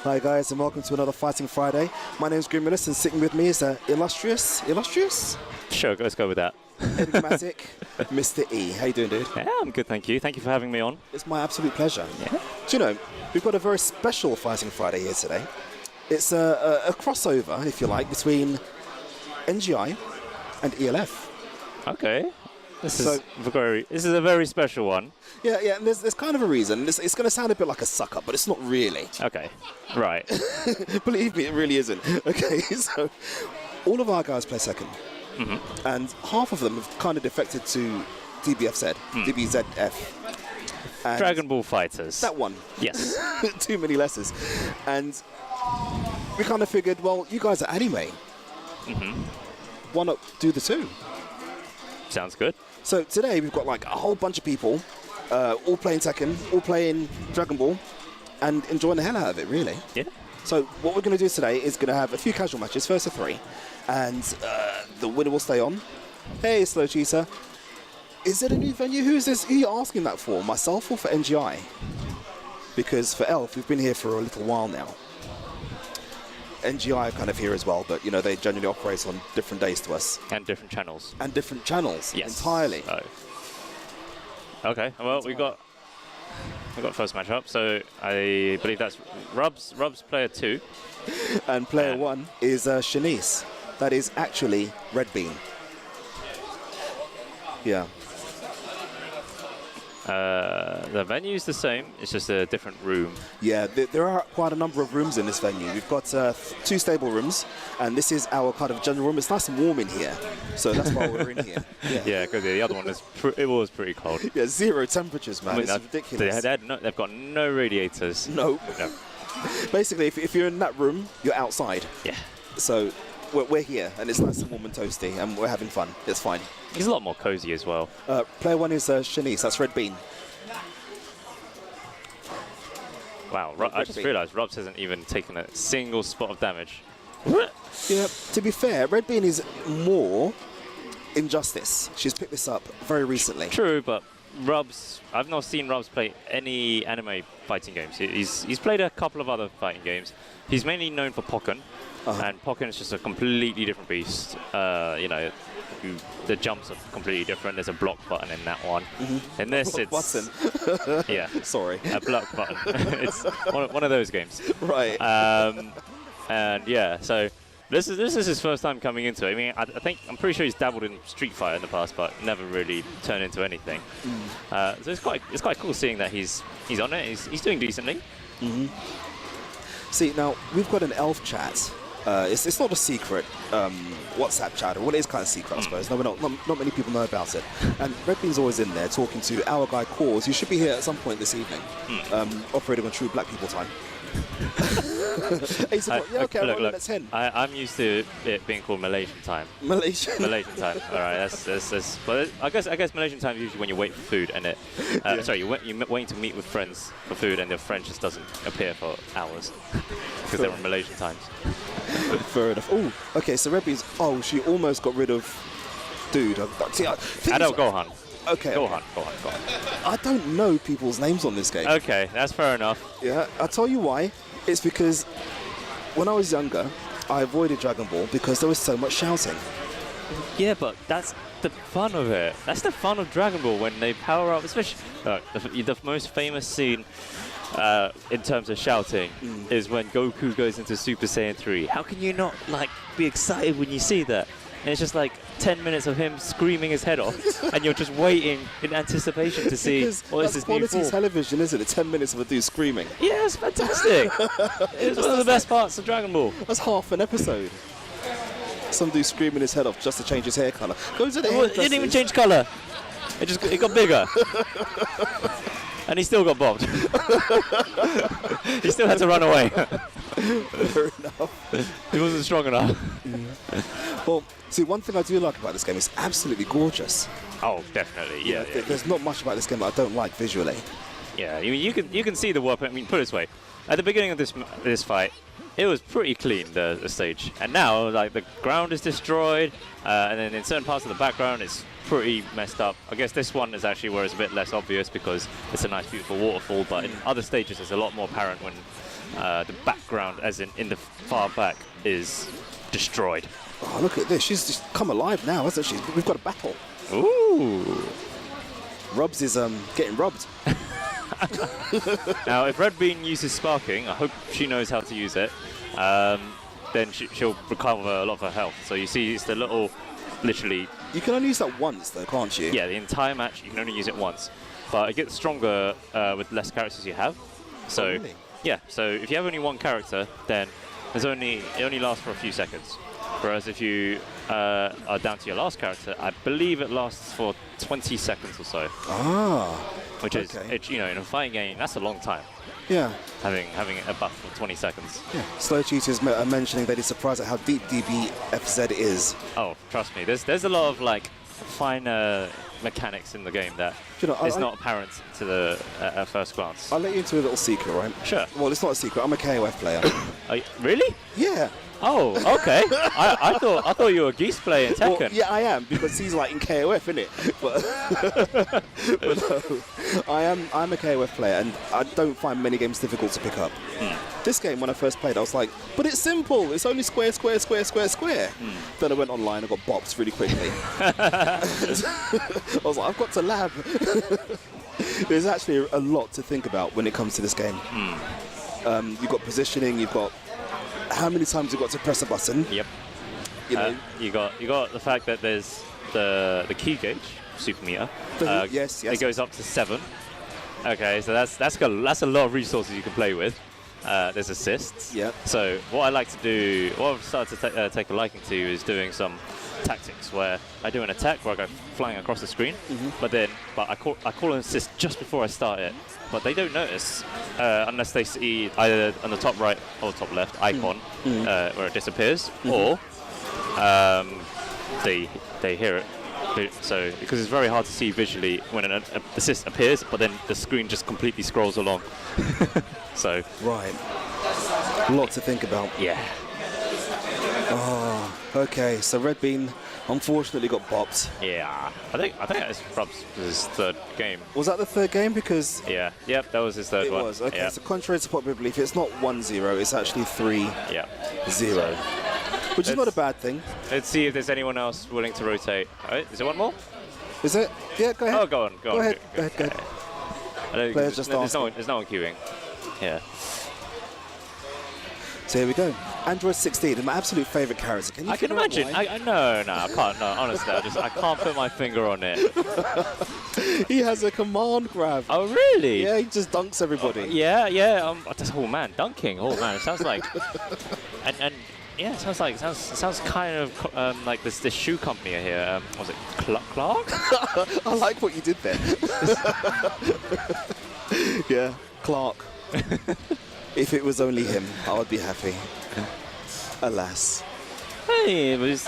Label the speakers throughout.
Speaker 1: Hi guys, and welcome to another Fighting Friday. My name is Grimulus, and sitting with me is illustrious?
Speaker 2: Sure, let's go with that.
Speaker 1: Enigmatic Mr.E. How you doing, dude?
Speaker 2: Yeah, I'm good, thank you. Thank you for having me on.
Speaker 1: It's my absolute pleasure.
Speaker 2: Yeah.
Speaker 1: Do you know, we've got a very special Fighting Friday here today. It's a crossover, if you like, between NGI and ELF.
Speaker 2: Okay. This is a very special one.
Speaker 1: Yeah, and there's kind of a reason. It's going to sound a bit like a suck-up, but it's not really.
Speaker 2: Okay, right.
Speaker 1: Believe me, it really isn't. Okay, so all of our guys play second. Mm-hmm. And half of them have kind of defected to DBFZ, DBZF. And
Speaker 2: Dragon Ball Fighters.
Speaker 1: That one.
Speaker 2: Yes.
Speaker 1: Too many letters. And we kind of figured, well, you guys are anime. Mm-hmm. Why not do the two?
Speaker 2: Sounds good.
Speaker 1: So today we've got like a whole bunch of people all playing Tekken, all playing Dragon Ball, and enjoying the hell out of it, really.
Speaker 2: Yeah.
Speaker 1: So what we're going to do today is going to have a few casual matches, first of 3, and the winner will stay on. Hey, Slow Cheater. Is it a new venue? Who are you asking that for? Myself or for NGI? Because for ELF, we've been here for a little while now. NGI are kind of here as well, but you know they generally operate on different days to us.
Speaker 2: And different channels.
Speaker 1: And different channels,
Speaker 2: yes.
Speaker 1: Entirely.
Speaker 2: Oh. Okay, well we got first match up, so I believe that's Rub's player 2.
Speaker 1: And player 1 is Shanice. That is actually Red Bean. Yeah.
Speaker 2: The venue's the same, it's just a different room.
Speaker 1: Yeah, there are quite a number of rooms in this venue. We've got 2 stable rooms, and this is our kind of general room. It's nice and warm in here, so that's why we're in here.
Speaker 2: Yeah, because the other one was pretty cold.
Speaker 1: Yeah, 0 temperatures, man. I mean, it's ridiculous.
Speaker 2: They've got no radiators.
Speaker 1: No. Basically, if you're in that room, you're outside.
Speaker 2: Yeah.
Speaker 1: So we're here, and it's nice and warm and toasty, and we're having fun. It's fine.
Speaker 2: It's a lot more cozy as well.
Speaker 1: Player 1 is Shanice. That's Red Bean.
Speaker 2: Wow, I just realised Robs hasn't even taken a single spot of damage.
Speaker 1: Yeah, to be fair, Red Bean is more Injustice. She's picked this up very recently.
Speaker 2: True, but I've not seen Robs play any anime fighting games. He's played a couple of other fighting games. He's mainly known for Pokken, and Pokken is just a completely different beast. You know, the jumps are completely different. There's a block button in that one. Mm-hmm. In this, it's
Speaker 1: button.
Speaker 2: Yeah,
Speaker 1: sorry,
Speaker 2: a block button. It's one of those games,
Speaker 1: right?
Speaker 2: And yeah, so this is his first time coming into it. I mean, I'm pretty sure he's dabbled in Street Fighter in the past, but never really turned into anything. So it's quite cool seeing that he's on it. He's doing decently.
Speaker 1: Mm-hmm. See, now we've got an ELF chat. It's not a secret WhatsApp chat, or well, it is kind of secret, I suppose. No, not many people know about it. And Red Bean's always in there talking to our guy Cause, who should be here at some point this evening, operating on true black people time. Yeah, okay,
Speaker 2: look,
Speaker 1: that's him.
Speaker 2: I'm used to it being called Malaysian time.
Speaker 1: Malaysian time.
Speaker 2: All right, that's. But I guess Malaysian time is usually when you wait for food, and sorry, you're waiting to meet with friends for food, and the friend just doesn't appear for hours because they're on Malaysian times.
Speaker 1: Fair enough. Oh, okay. So Red Bean's. Oh, she almost got rid of. Dude,
Speaker 2: Adult Gohan.
Speaker 1: Okay.
Speaker 2: Gohan.
Speaker 1: I don't know people's names on this game.
Speaker 2: Okay, that's fair enough.
Speaker 1: Yeah, I'll tell you why. It's because when I was younger, I avoided Dragon Ball because there was so much shouting.
Speaker 2: Yeah, but that's the fun of it. That's the fun of Dragon Ball when they power up, especially the most famous scene in terms of shouting is when Goku goes into Super Saiyan 3. How can you not be excited when you see that? And it's just like 10 minutes of him screaming his head off, and you're just waiting in anticipation to see what is his new form.
Speaker 1: Quality television, isn't it? 10 minutes of a dude screaming.
Speaker 2: Yeah, it's fantastic. It's one of the best parts of Dragon Ball.
Speaker 1: That's half an episode. Some dude screaming his head off just to change his hair colour. Goes to the
Speaker 2: It didn't even change colour. It got bigger. And he still got bombed. He still had to run away.
Speaker 1: Fair enough.
Speaker 2: He wasn't strong enough.
Speaker 1: Well, see, one thing I do like about this game is absolutely gorgeous.
Speaker 2: Oh, definitely. Yeah.
Speaker 1: There's not much about this game that I don't like visually.
Speaker 2: Yeah, you can see the warp. I mean, put it this way: at the beginning of this fight, it was pretty clean, the stage, and now the ground is destroyed, and then in certain parts of the background it's pretty messed up. I guess this one is actually where it's a bit less obvious because it's a nice, beautiful waterfall, but in other stages it's a lot more apparent when the background, as in the far back, is destroyed.
Speaker 1: Oh, look at this. She's just come alive now, hasn't she? We've got a battle.
Speaker 2: Ooh.
Speaker 1: Rubs is getting rubbed.
Speaker 2: Now, if Red Bean uses sparking, I hope she knows how to use it. Then she'll recover a lot of her health. So you see, it's the little, literally.
Speaker 1: You can only use that once, though, can't you?
Speaker 2: Yeah, the entire match you can only use it once, but it gets stronger with less characters you have. So
Speaker 1: oh, really?
Speaker 2: yeah, so if you have only one character, then it only lasts for a few seconds. Whereas if you are down to your last character, I believe it lasts for 20 seconds or so.
Speaker 1: Ah.
Speaker 2: Which is, in a fighting game, that's a long time.
Speaker 1: Yeah.
Speaker 2: Having a buff for 20 seconds.
Speaker 1: Yeah. Slow Cheaters mentioning that he's surprised at how deep DBFZ is.
Speaker 2: Oh, trust me, there's a lot of like finer mechanics in the game that is not apparent to the at first glance.
Speaker 1: I'll let you into a little secret, right?
Speaker 2: Sure.
Speaker 1: Well, it's not a secret. I'm a KOF player.
Speaker 2: Really?
Speaker 1: Yeah.
Speaker 2: Oh, okay. I thought you were a Geese player in Tekken.
Speaker 1: Well, yeah, I am, because he's like in KOF, isn't it? But no, I'm a KOF player, and I don't find many games difficult to pick up. This game, when I first played, I was like, but it's simple. It's only square, square, square, square, square. Then I went online and got bops really quickly. I was like, I've got to lab. There's actually a lot to think about when it comes to this game. You've got positioning, you've got how many times you've got to press a button.
Speaker 2: Yep. You got the fact that there's the key gauge, super meter.
Speaker 1: Yes.
Speaker 2: It goes up to 7. Okay, so that's a lot of resources you can play with. There's assists.
Speaker 1: Yeah.
Speaker 2: So what I like to do, what I've started to take a liking to, is doing some tactics where I do an attack where I go flying across the screen, but I call an assist just before I start it. But they don't notice unless they see either on the top right or top left icon where it disappears, or they hear it. So because it's very hard to see visually when an assist appears, but then the screen just completely scrolls along. So
Speaker 1: right, a lot to think about.
Speaker 2: Yeah.
Speaker 1: Oh, okay. So Red Bean unfortunately got bopped.
Speaker 2: Yeah, I think that's Rob's his third game.
Speaker 1: Was that the third game? Because
Speaker 2: yep, that was his third one.
Speaker 1: It was, okay.
Speaker 2: Yep.
Speaker 1: So contrary to popular belief, it's not 1-0, it's actually 3-0. Which is not a bad thing.
Speaker 2: Let's see if there's anyone else willing to rotate. Right, is there one more?
Speaker 1: Is it? Yeah, go ahead.
Speaker 2: Oh, go on.
Speaker 1: Go ahead. Players just
Speaker 2: there's no one queuing. Yeah.
Speaker 1: So here we go. Android 16, my absolute favourite character. Can you
Speaker 2: I can imagine. No, I can't. No, honestly, I can't put my finger on it.
Speaker 1: He has a command grab.
Speaker 2: Oh, really?
Speaker 1: Yeah, he just dunks everybody.
Speaker 2: Yeah. Oh man, dunking. Oh man, it sounds like. and yeah, it sounds kind of like this shoe company here. Was it Clark?
Speaker 1: I like what you did there. Yeah, Clark. If it was only him, I would be happy. Alas.
Speaker 2: Hey, it was.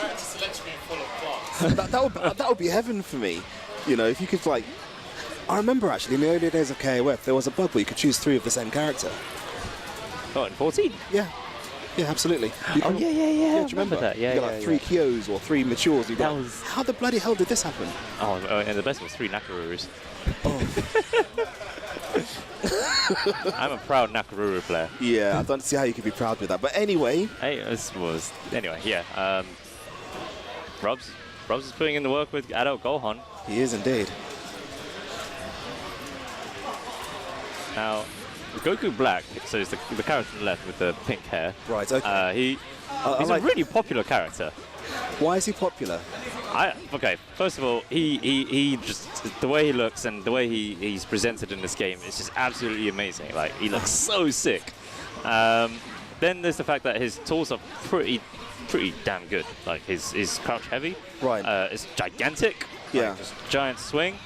Speaker 1: that would be heaven for me. You know, if you could like. I remember actually in the early days of KOF, there was a bug where you could choose 3 of the same character.
Speaker 2: Oh, in 14?
Speaker 1: Yeah, absolutely.
Speaker 2: Yeah.
Speaker 1: Do you remember
Speaker 2: that? Yeah,
Speaker 1: you got like 3 Kyos or 3 Matures.
Speaker 2: That was.
Speaker 1: How the bloody hell did this happen?
Speaker 2: Oh, and the best was 3 Nakarurus.
Speaker 1: Oh.
Speaker 2: I'm a proud Nakaruru player.
Speaker 1: Yeah, I don't see how you could be proud with that. But anyway.
Speaker 2: Yeah. Robs is putting in the work with adult Gohan.
Speaker 1: He is indeed.
Speaker 2: Now, Goku Black, so it's the character on the left with the pink hair.
Speaker 1: Right, okay.
Speaker 2: He's a really popular character.
Speaker 1: Why is he popular?
Speaker 2: Okay, first of all, he just, the way he looks and the way he's presented in this game is just absolutely amazing. Like, he looks so sick. Then there's the fact that his tools are pretty damn good. Like, his crouch heavy.
Speaker 1: Right.
Speaker 2: It's gigantic.
Speaker 1: Yeah.
Speaker 2: Like, just giant swing.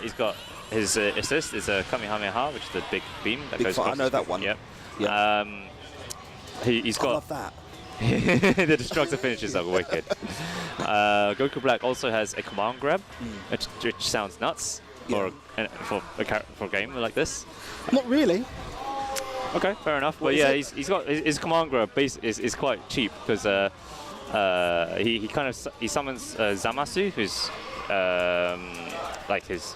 Speaker 2: He's got his assist is a Kamehameha, which is the big beam that goes across.
Speaker 1: I know that one.
Speaker 2: Yep.
Speaker 1: Yeah.
Speaker 2: He's got.
Speaker 1: I love that.
Speaker 2: The destructive finishes are wicked. Goku Black also has a command grab, which sounds nuts for a game like this.
Speaker 1: Not really.
Speaker 2: Okay, fair enough. But yeah, he's got his command grab is quite cheap because he summons Zamasu, who's like his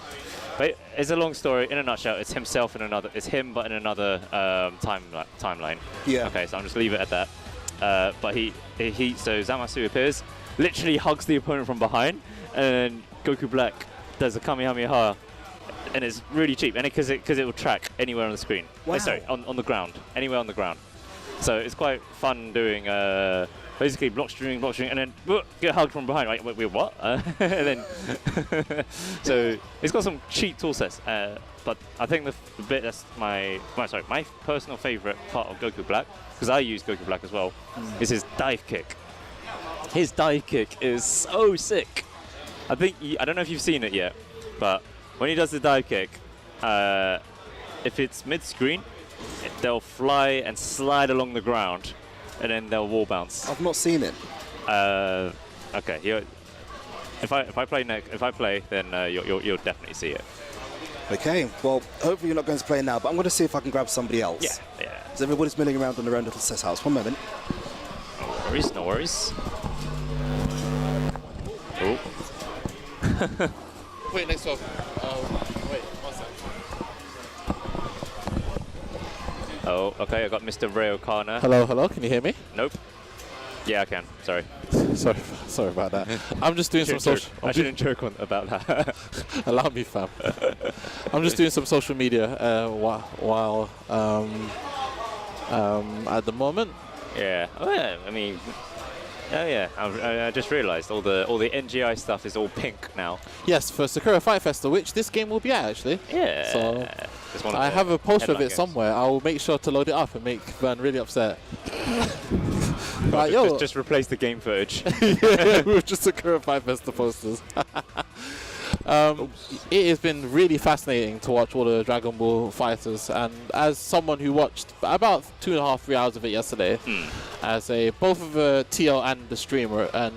Speaker 2: But it's a long story. In a nutshell, it's himself in another. It's him, but in another timeline.
Speaker 1: Yeah.
Speaker 2: Okay, so I'm just leave it at that. But so Zamasu appears, literally hugs the opponent from behind, and then Goku Black does a Kamehameha, and it's really cheap, and because it will track anywhere on the screen.
Speaker 1: Wow.
Speaker 2: Sorry, on the ground, anywhere on the ground. So it's quite fun doing basically block streaming, and then get hugged from behind. Right? Wait, what? And then so it's got some cheap tool sets. But I think the bit that's my personal favorite part of Goku Black, because I use Goku Black as well, is his dive kick. His dive kick is so sick. I don't know if you've seen it yet, but when he does the dive kick, if it's mid-screen, they'll fly and slide along the ground, and then they'll wall bounce.
Speaker 1: I've not seen it.
Speaker 2: Okay. If I play, then you'll definitely see it.
Speaker 1: Okay, well, hopefully you're not going to play now, but I'm going to see if I can grab somebody else.
Speaker 2: Yeah.
Speaker 1: Because everybody's milling around on their own little set house. 1 moment.
Speaker 2: No worries. Oh.
Speaker 3: Wait, next one. Wait, 1 second.
Speaker 2: Oh, okay, I got Mr. Ray O'Connor.
Speaker 4: Hello, can you hear me?
Speaker 2: Nope. Yeah, I can. Sorry.
Speaker 4: sorry about that. I'm just doing some social.
Speaker 2: I shouldn't joke about that.
Speaker 4: Allow me, fam. I'm just doing some social media while at the moment.
Speaker 2: Yeah. Oh, yeah. I mean. Oh yeah, I just realised all the NGI stuff is all pink now.
Speaker 4: Yes, for Sakura Fight Festival, which this game will be at actually.
Speaker 2: Yeah.
Speaker 4: So I have a poster of it somewhere. I will make sure to load it up and make Vern really upset. Right,
Speaker 2: just replace the game footage.
Speaker 4: Yeah, with just Sakura Fight Festival posters. It has been really fascinating to watch all the Dragon Ball fighters, and as someone who watched about 2.5-3 hours of it yesterday, as both of a TL and the streamer at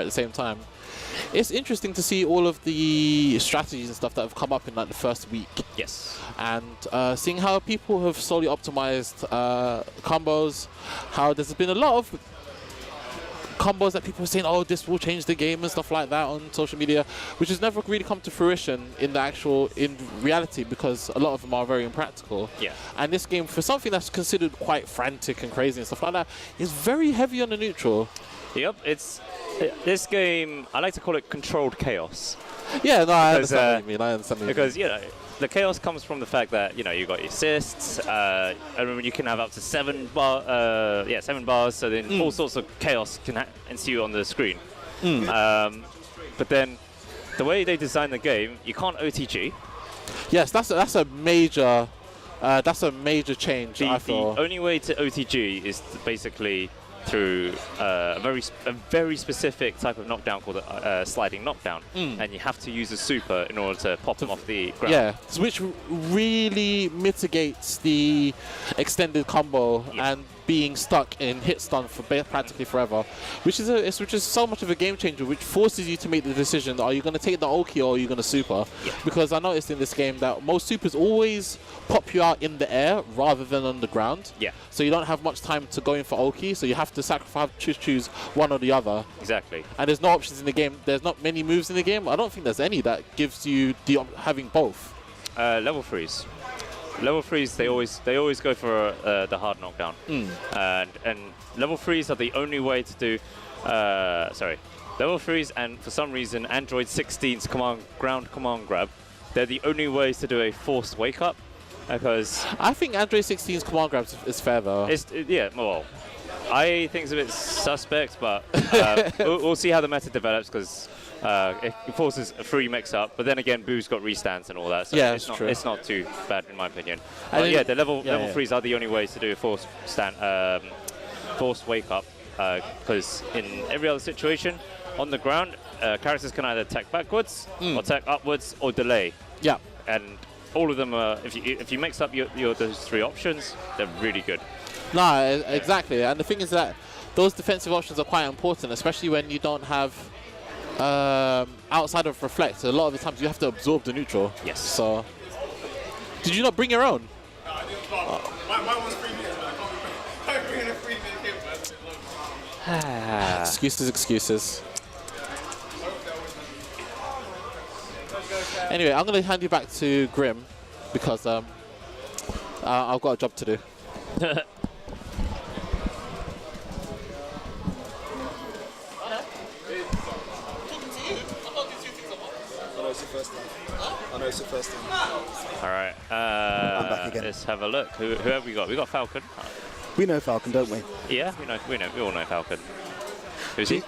Speaker 4: the same time, it's interesting to see all of the strategies and stuff that have come up in like the first week.
Speaker 2: Yes.
Speaker 4: And seeing how people have slowly optimized combos, how there's been a lot of combos that people are saying, oh, this will change the game and stuff like that on social media, which has never really come to fruition in reality, because a lot of them are very impractical.
Speaker 2: Yeah.
Speaker 4: And this game, for something that's considered quite frantic and crazy and stuff like that, is very heavy on the neutral.
Speaker 2: Yep, this game, I like to call it controlled chaos.
Speaker 4: Yeah, no, I understand what you mean.
Speaker 2: Because, the chaos comes from the fact that, you've got your assists, and you can have up to 7 bars, so then all sorts of chaos can ensue on the screen. But then, the way they design the game, you can't OTG.
Speaker 4: Yes, that's a major change, I feel.
Speaker 2: The only way to OTG is basically through a very specific type of knockdown called a sliding knockdown, and you have to use a super in order to pop them off the ground.
Speaker 4: Yeah, which really mitigates the extended combo and being stuck in hit stun for practically forever, which is so much of a game changer, which forces you to make the decision: are you going to take the Oki or are you going to super?
Speaker 2: Yeah.
Speaker 4: Because I noticed in this game that most supers always pop you out in the air rather than on the ground.
Speaker 2: Yeah.
Speaker 4: So you don't have much time to go in for Oki, so you have to choose one or the other.
Speaker 2: Exactly.
Speaker 4: And there's no options in the game. There's not many moves in the game. I don't think there's any that gives you having both.
Speaker 2: Level 3s. Level 3s, they always go for the hard knockdown. And level 3s are the only way to do... Level 3s, and for some reason, Android 16's ground command grab, they're the only ways to do a forced wake up. Because
Speaker 4: I think Android 16's command grab is fair though.
Speaker 2: Well, I think it's a bit suspect, but we'll see how the meta develops, because it forces a free mix-up. But then again, Boo's got restands and all that, so
Speaker 4: yeah,
Speaker 2: it's not too bad in my opinion.
Speaker 4: And
Speaker 2: But the level 3s are the only ways to do a forced wake-up, because in every other situation, on the ground, characters can either attack backwards, or attack upwards, or delay.
Speaker 4: Yeah.
Speaker 2: And all of them are, if you mix up those 3 options, they're really good.
Speaker 4: No, exactly. And the thing is that those defensive options are quite important, especially when you don't have outside of reflect. A lot of the times you have to absorb the neutral.
Speaker 2: Yes.
Speaker 4: So, did you not bring your own?
Speaker 3: No, I didn't. My one's free minutes, but I can't bring in a free minute.
Speaker 4: Excuses. Anyway, I'm going to hand you back to Grim because I've got a job to do.
Speaker 1: I know it's the first time.
Speaker 2: All right.
Speaker 1: I'm back again.
Speaker 2: Let's have a look. Who have we got? We got Falcon.
Speaker 1: We know Falcon, don't we?
Speaker 2: Yeah, we all know Falcon. Who's he?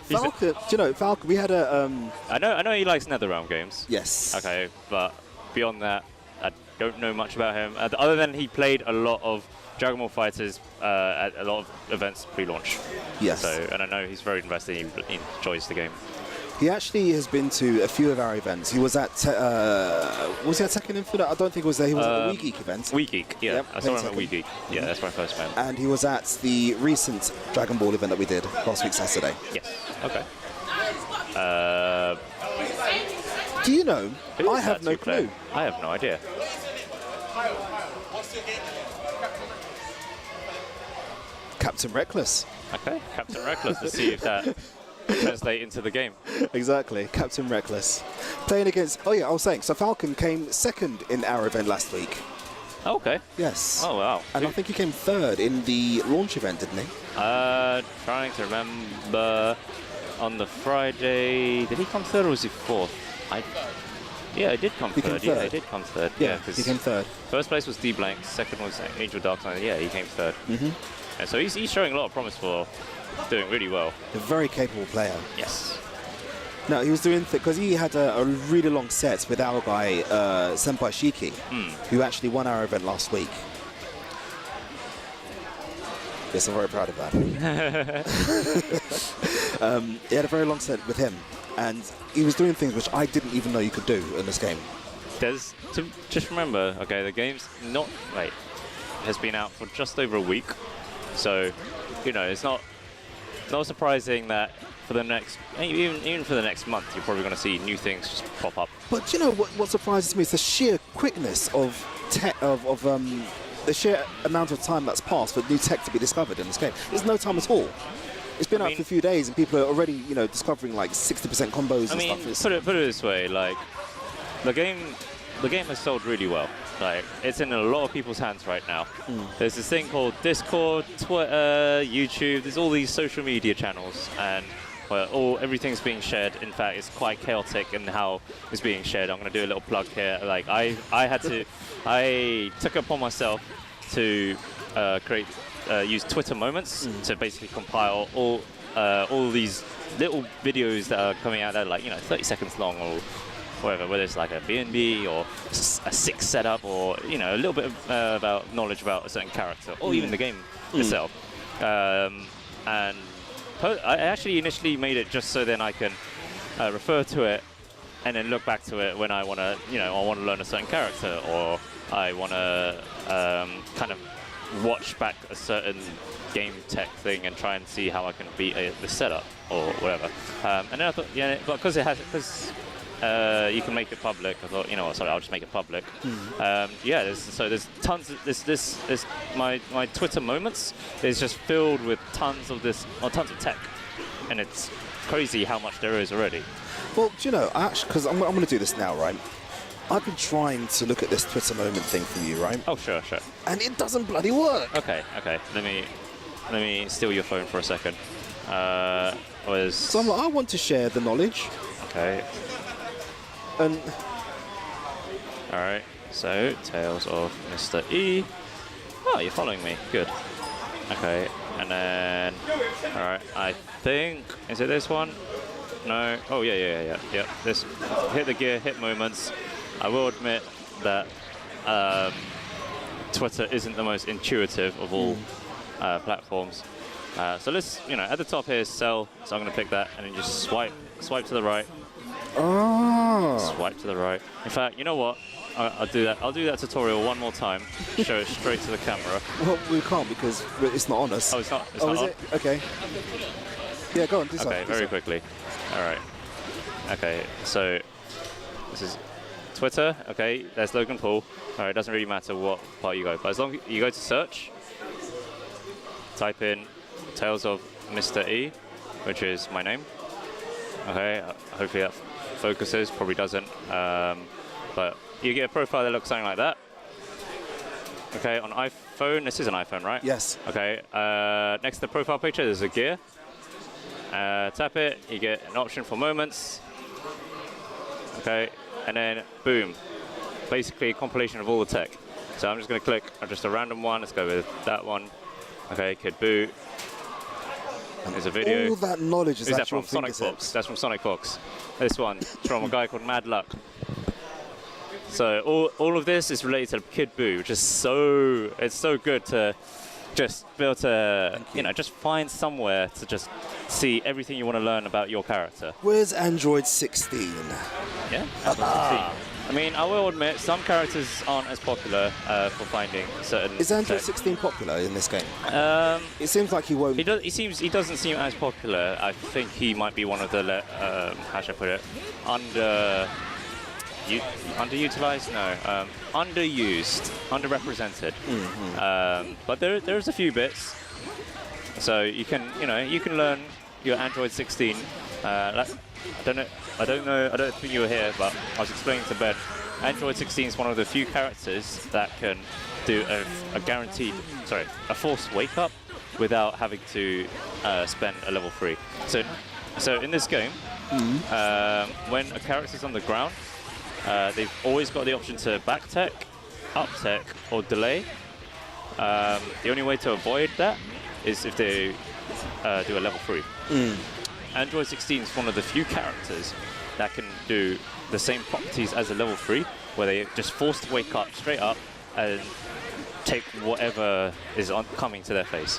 Speaker 1: Falcon, do you know, Falcon, we had a...
Speaker 2: I know he likes NetherRealm games.
Speaker 1: Yes.
Speaker 2: Okay, but beyond that, I don't know much about him. Other than he played a lot of Dragon Ball Fighters at a lot of events pre-launch.
Speaker 1: Yes.
Speaker 2: So, and I know he's very invested. He enjoys the game.
Speaker 1: He actually has been to a few of our events. He was at was he at Tekken Infinite? I don't think he was there. He was at the Wii Geek event.
Speaker 2: Wii Geek, yeah.
Speaker 1: Yep,
Speaker 2: I saw him at
Speaker 1: Tekken.
Speaker 2: Wii Geek. Yeah, that's my first man.
Speaker 1: And he was at the recent Dragon Ball event that we did last week Saturday.
Speaker 2: Yes. Okay.
Speaker 1: Do you know?
Speaker 2: Who
Speaker 1: I
Speaker 2: is
Speaker 1: have
Speaker 2: that
Speaker 1: no
Speaker 2: two-player?
Speaker 1: clue.
Speaker 2: I have no idea.
Speaker 1: Captain Reckless.
Speaker 2: Okay, Captain Reckless. Let's see if that translates into the game.
Speaker 1: Exactly, Captain Reckless. Playing against... Oh, yeah, I was saying. So Falcon came second in our event last week.
Speaker 2: Okay.
Speaker 1: Yes.
Speaker 2: Oh, wow.
Speaker 1: And I think he came third in the launch event, didn't he?
Speaker 2: Trying to remember on the Friday. Did he come third or was he fourth? Yeah, he did come third. Yeah, he did come third.
Speaker 1: Yeah,
Speaker 2: because
Speaker 1: he came third.
Speaker 2: first place was D Blank, second was Angel Dark Knight. Yeah, he came third. And so he's showing a lot of promise for doing really well.
Speaker 1: A very capable player.
Speaker 2: Yes.
Speaker 1: No, he was doing because he had a really long set with our guy Senpai Shiki, who actually won our event last week. Yes, I'm very proud of that. He had a very long set with him, and he was doing things which I didn't even know you could do in this game.
Speaker 2: Just remember, okay, the game's has been out for just over a week, so it's not surprising that for the next even for the next month you're probably going to see new things just pop up.
Speaker 1: But you know what surprises me is the sheer quickness of the sheer amount of time that's passed for new tech to be discovered in this game. There's no time at all. It's been out for a few days and people are already discovering like 60% combos and stuff.
Speaker 2: Put it this way, like the game has sold really well. Like it's in a lot of people's hands right now. There's this thing called Discord, Twitter, YouTube. There's all these social media channels, and everything's being shared. In fact, it's quite chaotic in how it's being shared. I'm going to do a little plug here. Like I took it upon myself to use Twitter moments to basically compile all these little videos that are coming out that are like 30 seconds long or whatever, whether it's like a B&B or a sick setup or a little bit of about knowledge about a certain character or even the game itself. And I actually initially made it just so then I can refer to it and then look back to it when I want to I want to learn a certain character or I want to kind of watch back a certain game tech thing and try and see how I can beat the setup or whatever. And then I thought, but because you can make it public. I thought, sorry, I'll just make it public. There's tons of my Twitter moments is just filled with tons of tech, and it's crazy how much there is already.
Speaker 1: Well, do you know, actually, because I'm going to do this now, right? I've been trying to look at this Twitter moment thing for you, right?
Speaker 2: Oh, sure.
Speaker 1: And it doesn't bloody work.
Speaker 2: Okay. Let me steal your phone for a second.
Speaker 1: So I'm like, I want to share the knowledge.
Speaker 2: Okay.
Speaker 1: And
Speaker 2: all right. So Tales of Mr.E. Oh, you're following me. Good. Okay. And then, all right. I think is it this one? No. Oh yeah. This hit the gear, hit moments. I will admit that Twitter isn't the most intuitive of all platforms. So let's, at the top here is sell. So I'm going to pick that and then just swipe to the right.
Speaker 1: Oh.
Speaker 2: Swipe to the right. In fact, you know what? I'll do that. I'll do that tutorial one more time. Show it straight to the camera.
Speaker 1: Well, we can't because it's not on us.
Speaker 2: Oh, it's not. It's not
Speaker 1: is
Speaker 2: on?
Speaker 1: it? Okay. Yeah, go on. Do
Speaker 2: okay, very quickly. All right. Okay, so this is Twitter. Okay, there's Logan Paul. All right, it doesn't really matter what part you go, but as long as you go to search, type in Tales of Mr.E, which is my name. Okay, hopefully that focuses, probably doesn't. But you get a profile that looks something like that. Okay, on iPhone, this is an iPhone, right?
Speaker 1: Yes.
Speaker 2: Okay, next to the profile picture, there's a gear. Tap it, you get an option for moments. Okay, and then boom. Basically a compilation of all the tech. So I'm just going to click on just a random one. Let's go with that one. Okay, Kid Boo. There's a video.
Speaker 1: All that knowledge is
Speaker 2: Who's
Speaker 1: at
Speaker 2: that
Speaker 1: your
Speaker 2: from? Sonic
Speaker 1: fingertips.
Speaker 2: Fox. That's from Sonic Fox. This one is from a guy called Mad Luck. So all of this is related to Kid Boo, which is it's so good to just be able to, just find somewhere to just see everything you want to learn about your character.
Speaker 1: Where's Android 16?
Speaker 2: Yeah. I mean, I will admit some characters aren't as popular for finding certain.
Speaker 1: Is Android
Speaker 2: tech.
Speaker 1: 16 popular in this game? It seems like he won't.
Speaker 2: He doesn't seem as popular. I think he might be one of the how should I put it? Underutilized? No. Underused, underrepresented. But there's a few bits. So you can learn your Android 16. I don't think you were here, but I was explaining to Ben. Android 16 is one of the few characters that can do a forced wake up without having to spend a level 3. So in this game, when a character's on the ground, they've always got the option to back tech, up tech, or delay. The only way to avoid that is if they do a level 3. Android 16 is one of the few characters that can do the same properties as a level 3, where they just forced to wake up straight up and take whatever is coming to their face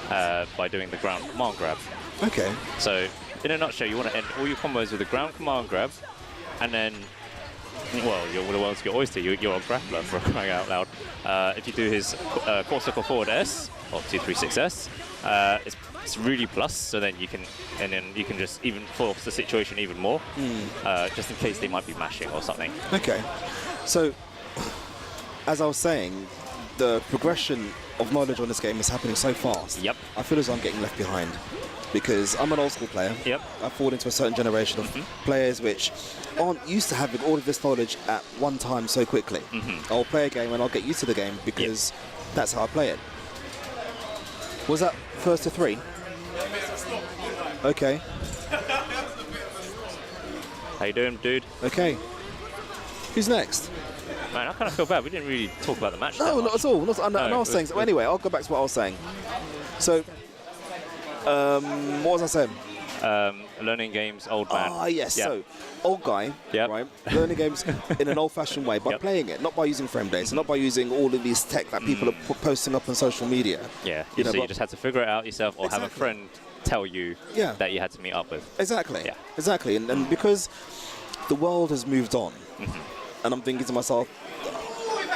Speaker 2: by doing the ground command grab.
Speaker 1: Okay.
Speaker 2: So, in a nutshell, you want to end all your combos with a ground command grab, and then, well, you're the world's your oyster. You're a grappler, for crying out loud. If you do his core circle forward S, or 236S, it's really plus. So then you can just even force the situation even more, just in case they might be mashing or something.
Speaker 1: Okay. So, as I was saying, the progression of knowledge on this game is happening so fast.
Speaker 2: Yep.
Speaker 1: I feel as though I'm getting left behind, because I'm an old school player.
Speaker 2: Yep.
Speaker 1: I fall into a certain generation of players which aren't used to having all of this knowledge at one time so quickly. I'll play a game and I'll get used to the game because that's how I play it. Was that first to 3? Okay.
Speaker 2: How you doing, dude?
Speaker 1: Okay. Who's next?
Speaker 2: Man, I kind of feel bad. We didn't really talk about the match.
Speaker 1: No,
Speaker 2: that
Speaker 1: not
Speaker 2: much.
Speaker 1: at all. I was saying. So anyway, I'll go back to what I was saying. So, what was I saying?
Speaker 2: Learning games, old man.
Speaker 1: Ah, yes.
Speaker 2: Yep.
Speaker 1: So, old guy, right? Learning games in an old-fashioned way by playing it, not by using frame data, not by using all of these tech that people are posting up on social media.
Speaker 2: Yeah.
Speaker 1: You know,
Speaker 2: you just had to figure it out yourself, or have a friend tell you that you had to meet up with.
Speaker 1: Exactly.
Speaker 2: Yeah.
Speaker 1: Exactly. And because the world has moved on, and I'm thinking to myself,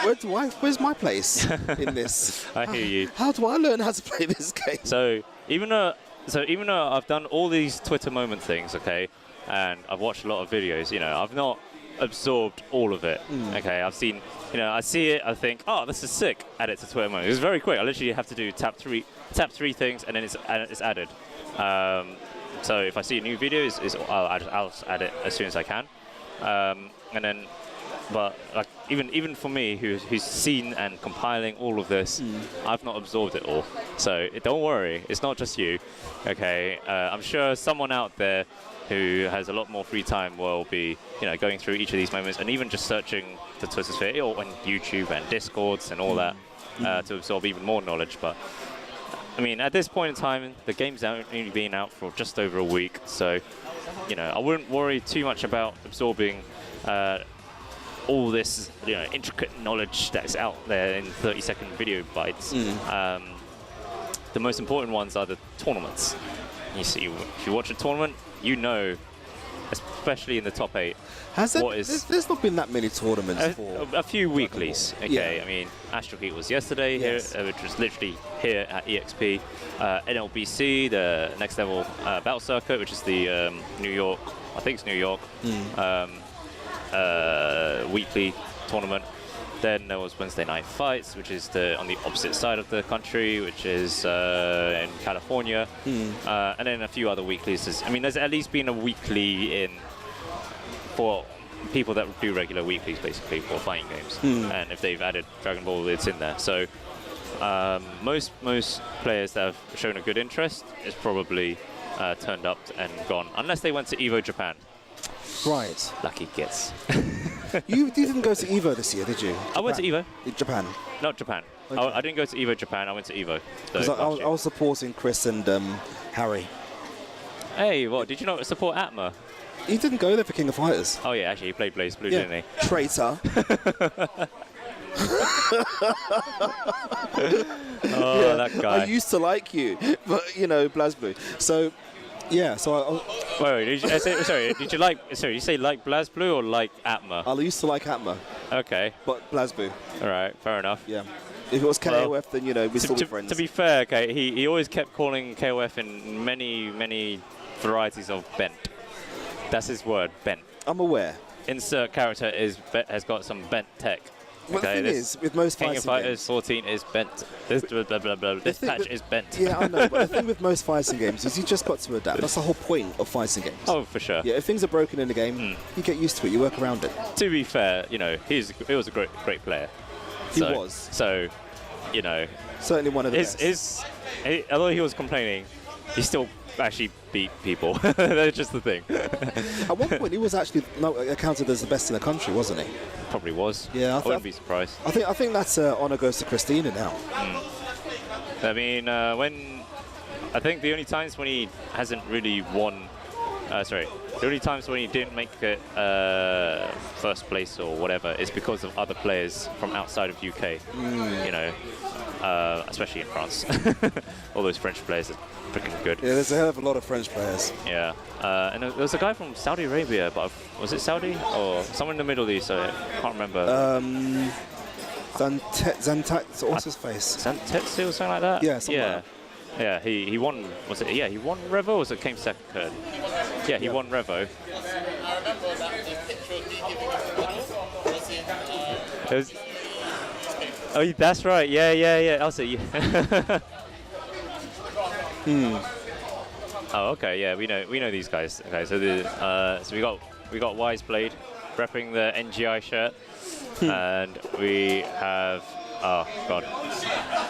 Speaker 1: where's my place in this?
Speaker 2: I hear you.
Speaker 1: How do I learn how to play this game?
Speaker 2: So even though I've done all these Twitter moment things, okay, and I've watched a lot of videos, I've not absorbed all of it. Okay, I've seen, I see it, I think, oh, this is sick. Add it to Twitter moment. It's very quick. I literally have to do tap three things, and then it's added. So if I see a new video, I'll add it as soon as I can, and then. But like even for me, who's seen and compiling all of this, I've not absorbed it all. So don't worry, it's not just you. Okay, I'm sure someone out there who has a lot more free time will be, going through each of these moments and even just searching the Twitter sphere or on YouTube and Discords and all that to absorb even more knowledge. But I mean, at this point in time, the game's only been out for just over a week, so I wouldn't worry too much about absorbing. All this, intricate knowledge that's out there in 30-second video bites. The most important ones are the tournaments. You see, if you watch a tournament, especially in the top 8.
Speaker 1: There's not been that many tournaments
Speaker 2: a few weeklies. Okay, I mean, Astral Heat was yesterday here, which was literally here at EXP. NLBC, the Next Level Battle Circuit, which is the New York, I think it's New York. Weekly tournament. Then there was Wednesday Night Fights, which is on the opposite side of the country, which is in California, and then a few other weeklies. I mean, there's at least been a weekly in for people that do regular weeklies, basically, for fighting games. And if they've added Dragon Ball, it's in there. So most players that have shown a good interest is probably turned up and gone, unless they went to Evo Japan.
Speaker 1: Right.
Speaker 2: Lucky gets.
Speaker 1: You didn't go to Evo this year, did you?
Speaker 2: I went to Evo.
Speaker 1: Japan.
Speaker 2: Not Japan.
Speaker 1: Okay.
Speaker 2: I didn't go to Evo Japan. I went to Evo.
Speaker 1: Because I was supporting Chris and Harry.
Speaker 2: Hey, what? Did you not support Atma?
Speaker 1: He didn't go there for King of Fighters.
Speaker 2: Oh yeah, actually he played Blaze Blue, didn't he?
Speaker 1: Traitor.
Speaker 2: Oh, that guy.
Speaker 1: I used to like you, but you know, BlazBlue. So, yeah. So
Speaker 2: Wait, did you, sorry, did you like? Sorry, you say like BlazBlue or like Atma?
Speaker 1: I used to like Atma,
Speaker 2: Okay,
Speaker 1: but BlazBlue.
Speaker 2: all right, fair enough.
Speaker 1: Yeah. If it was KOF, then you know we still be friends.
Speaker 2: To be fair, okay, he always kept calling KOF in many varieties of bent. That's his word, bent.
Speaker 1: I'm aware.
Speaker 2: Insert character has got some bent tech.
Speaker 1: Well, the thing is, with most
Speaker 2: King
Speaker 1: fighting
Speaker 2: of Fighters
Speaker 1: games,
Speaker 2: 14 is bent. This blah, blah, blah, blah. This patch is bent.
Speaker 1: Yeah, I know. But the thing with most fighting games is you just got to adapt. That's the whole point of fighting games.
Speaker 2: Oh, for sure.
Speaker 1: Yeah, if things are broken in the game, you get used to it. You work around it.
Speaker 2: To be fair, you know, he was a great player.
Speaker 1: He was.
Speaker 2: So, you know,
Speaker 1: Certainly one of the best.
Speaker 2: although he was complaining, he still actually beat people. That's just the thing.
Speaker 1: At one point, he was actually accounted as the best in the country, wasn't he?
Speaker 2: Probably was.
Speaker 1: Yeah,
Speaker 2: I wouldn't be surprised.
Speaker 1: I think that's honour goes to Christina now.
Speaker 2: I mean, I think the only times when he hasn't really won, the only times when he didn't make it first place or whatever is because of other players from outside of UK. You know, especially in France. All those French players are freaking good.
Speaker 1: Yeah, there's a hell of a lot of French players.
Speaker 2: Yeah, and there was a guy from Saudi Arabia, but was it Saudi or somewhere in the Middle East? I can't remember.
Speaker 1: Zantat, what's his face?
Speaker 2: Zantetsu or something like that?
Speaker 1: Yeah, something like that.
Speaker 2: Yeah, he won. Was it? Yeah, he won Revo, or was it came second? Yeah, he won Revo.
Speaker 3: I remember that the picture of me giving him a medal was in.
Speaker 2: Oh, that's right. Yeah. Also, yeah. Oh, okay. Yeah, we know these guys. Okay, so we got Wise Blade repping the NGI shirt, and we have oh god,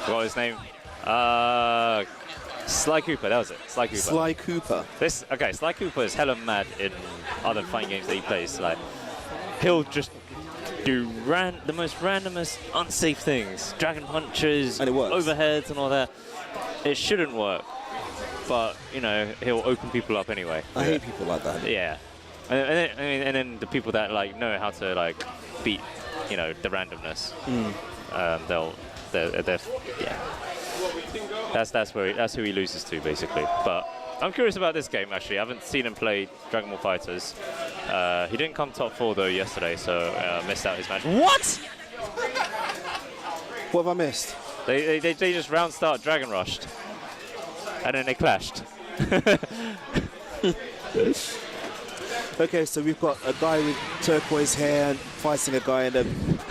Speaker 2: forgot his name. Sly Cooper. That was it. Sly Cooper.
Speaker 1: Sly Cooper.
Speaker 2: Sly Cooper is hella mad in other fighting games that he plays. Like he'll just do the most randomest, unsafe things, dragon punches,
Speaker 1: and it works.
Speaker 2: Overheads, and all that. It shouldn't work, but you know he'll open people up anyway.
Speaker 1: I hate people like that.
Speaker 2: Yeah, and then the people that like know how to like beat, you know, the randomness. They're yeah. That's who he loses to basically. But I'm curious about this game actually. I haven't seen him play Dragon Ball Fighters. He didn't come top 4 though yesterday, so missed out his match. What?
Speaker 1: What have I missed?
Speaker 2: They just round start Dragon Rushed, and then they clashed.
Speaker 1: Okay, so we've got a guy with turquoise hair fighting a guy in a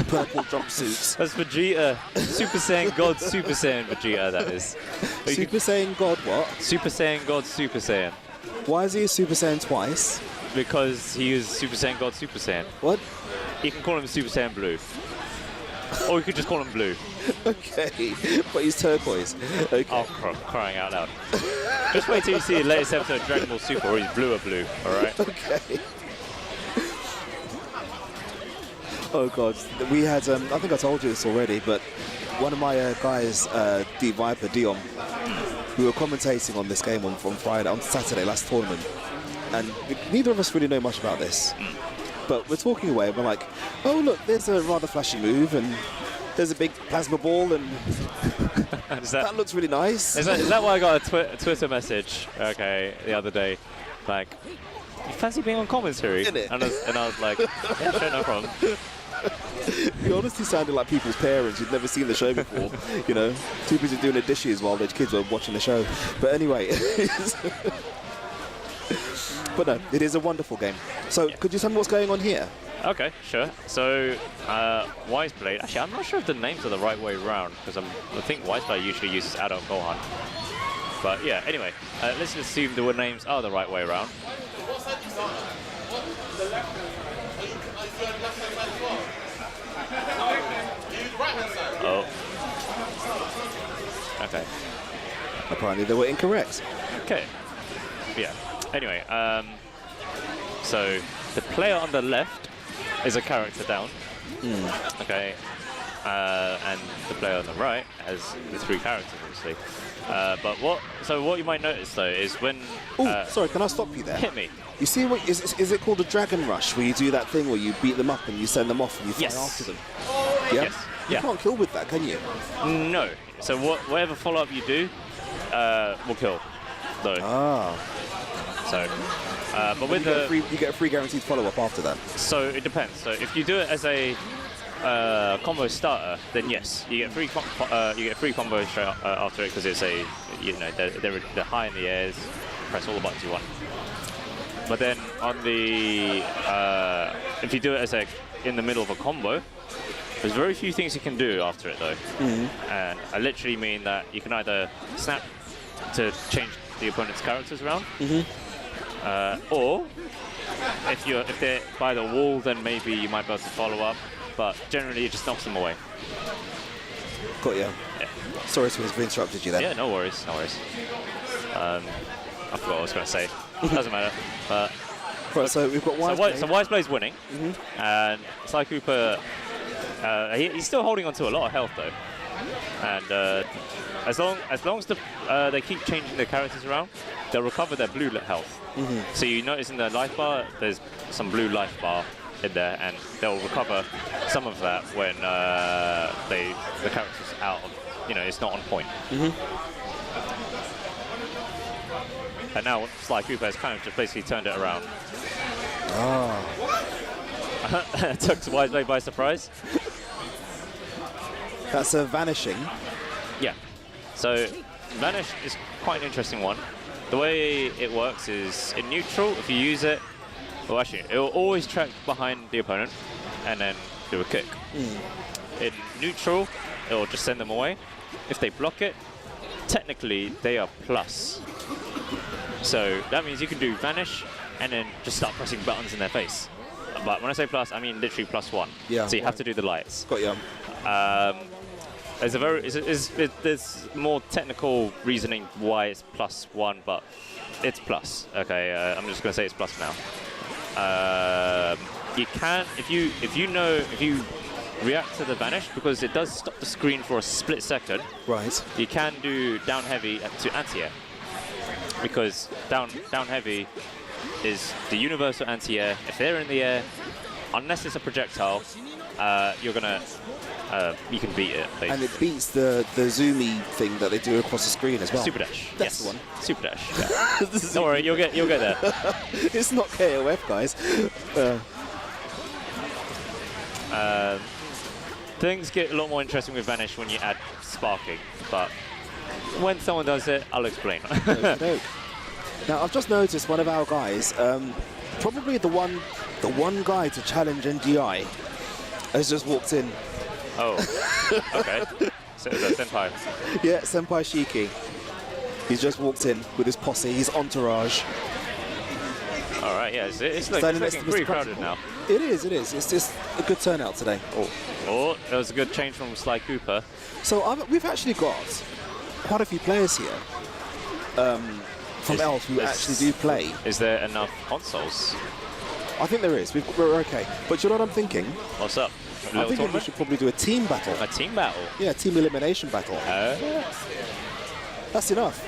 Speaker 1: purple jumpsuit.
Speaker 2: That's Vegeta, Super Saiyan God, Super Saiyan Vegeta. That is.
Speaker 1: Super Saiyan God what?
Speaker 2: Super Saiyan God, Super Saiyan.
Speaker 1: Why is he a Super Saiyan twice?
Speaker 2: Because he is Super Saiyan God, Super Saiyan.
Speaker 1: What?
Speaker 2: You can call him Super Saiyan Blue. Or you could just call him Blue.
Speaker 1: Okay, but he's turquoise. Okay.
Speaker 2: Oh, crying out loud. Just wait till you see the latest episode of Dragon Ball Super where he's blue, alright?
Speaker 1: Okay. Oh god, we had, I think I told you this already, but one of my guys, Viper, Dion, we were commentating on this game on Friday, on Saturday, last tournament, and neither of us really know much about this. But we're talking away, and we're like, oh look, there's a rather flashy move, and there's a big plasma ball, and that looks really nice.
Speaker 2: Is that why I got a Twitter message, okay, the other day, like, you fancy being on commentary?
Speaker 1: Isn't it?
Speaker 2: And I was like, yeah, sure, no problem.
Speaker 1: You honestly sounded like people's parents who'd never seen the show before, you know, too busy doing the dishes while their kids were watching the show. But anyway, but no, it is a wonderful game. So could you tell me what's going on here?
Speaker 2: Okay, sure. So, Wise Blade, actually, I'm not sure if the names are the right way around, because I think Wise Blade usually uses Adult Gohan. But yeah, anyway, let's assume the names are the right way around. Okay.
Speaker 1: Apparently they were incorrect.
Speaker 2: Okay. Yeah. Anyway, so the player on the left is a character down. Okay. And the player on the right has the 3 characters, obviously. But what you might notice though is when.
Speaker 1: Oh, sorry. Can I stop you there?
Speaker 2: Hit me.
Speaker 1: You see, what is it called a dragon rush, where you do that thing where you beat them up and you send them off and you fly after them? Yeah.
Speaker 2: Yes.
Speaker 1: You can't kill with that, can you?
Speaker 2: No. So whatever follow-up you do, will kill. Though. So, but with
Speaker 1: you get a free guaranteed follow-up after that.
Speaker 2: So it depends. So if you do it as a combo starter, then yes, you get free combo straight after it because it's a they're high in the airs. Press all the buttons you want. But then on the if you do it as in the middle of a combo, there's very few things you can do after it though. And I literally mean that you can either snap to change the opponent's characters around, or if they're by the wall, then maybe you might be able to follow up. But generally, it just knocks them away.
Speaker 1: Got you.
Speaker 2: Yeah.
Speaker 1: Sorry to have interrupted you there.
Speaker 2: Yeah, no worries, no worries. I forgot what I was going to say. Doesn't matter. But
Speaker 1: right, so we've got Wiseblade.
Speaker 2: So Wiseblade's winning, and Sly Cooper, he's still holding on to a lot of health though. And as long as they keep changing their characters around, they'll recover their blue health. So you notice in the life bar, there's some blue life bar in there, and they'll recover some of that when the character's out of, it's not on point. And now Sly Cooper has kind of just basically turned it around. Took Wiseblade by surprise.
Speaker 1: That's a vanishing.
Speaker 2: Yeah. So Vanish is quite an interesting one. The way it works is in neutral, if you use it, well actually, it will always track behind the opponent and then do a kick. In neutral, it will just send them away. If they block it, technically they are plus. So that means you can do Vanish and then just start pressing buttons in their face. But when I say plus, I mean literally +1.
Speaker 1: Yeah.
Speaker 2: So you have to do the lights.
Speaker 1: Got you.
Speaker 2: There's more technical reasoning why it's +1, but it's plus. Okay, I'm just going to say it's plus now. You can, if you react to the Vanish, because it does stop the screen for a split second. Right. You can do down heavy to anti-air, because down heavy is the universal anti-air. If they're in the air, unless it's a projectile, you're gonna you can beat it. Basically.
Speaker 1: And it beats the zoomy thing that they do across the screen as well.
Speaker 2: Super dash.
Speaker 1: That's the one.
Speaker 2: Super dash. Yeah. Don't worry, you'll get there.
Speaker 1: It's not KOF, guys.
Speaker 2: Things get a lot more interesting with Vanish when you add sparking, but when someone does it, I'll explain.
Speaker 1: Now, I've just noticed one of our guys, probably the one guy to challenge NGI, has just walked in.
Speaker 2: Oh, okay. So is that Senpai?
Speaker 1: Yeah, Senpai Shiki. He's just walked in with his posse, his entourage.
Speaker 2: All right, yeah, it's looking pretty crowded now.
Speaker 1: It is. It's just a good turnout today.
Speaker 2: Oh, that was a good change from Sly Cooper.
Speaker 1: So we've actually got quite a few players here from ELF who actually do play.
Speaker 2: Is there enough consoles?
Speaker 1: I think there is. We're okay. But you know what I'm thinking?
Speaker 2: What's up?
Speaker 1: I think we should probably do a team battle.
Speaker 2: A team battle?
Speaker 1: Yeah, team elimination battle. That's enough.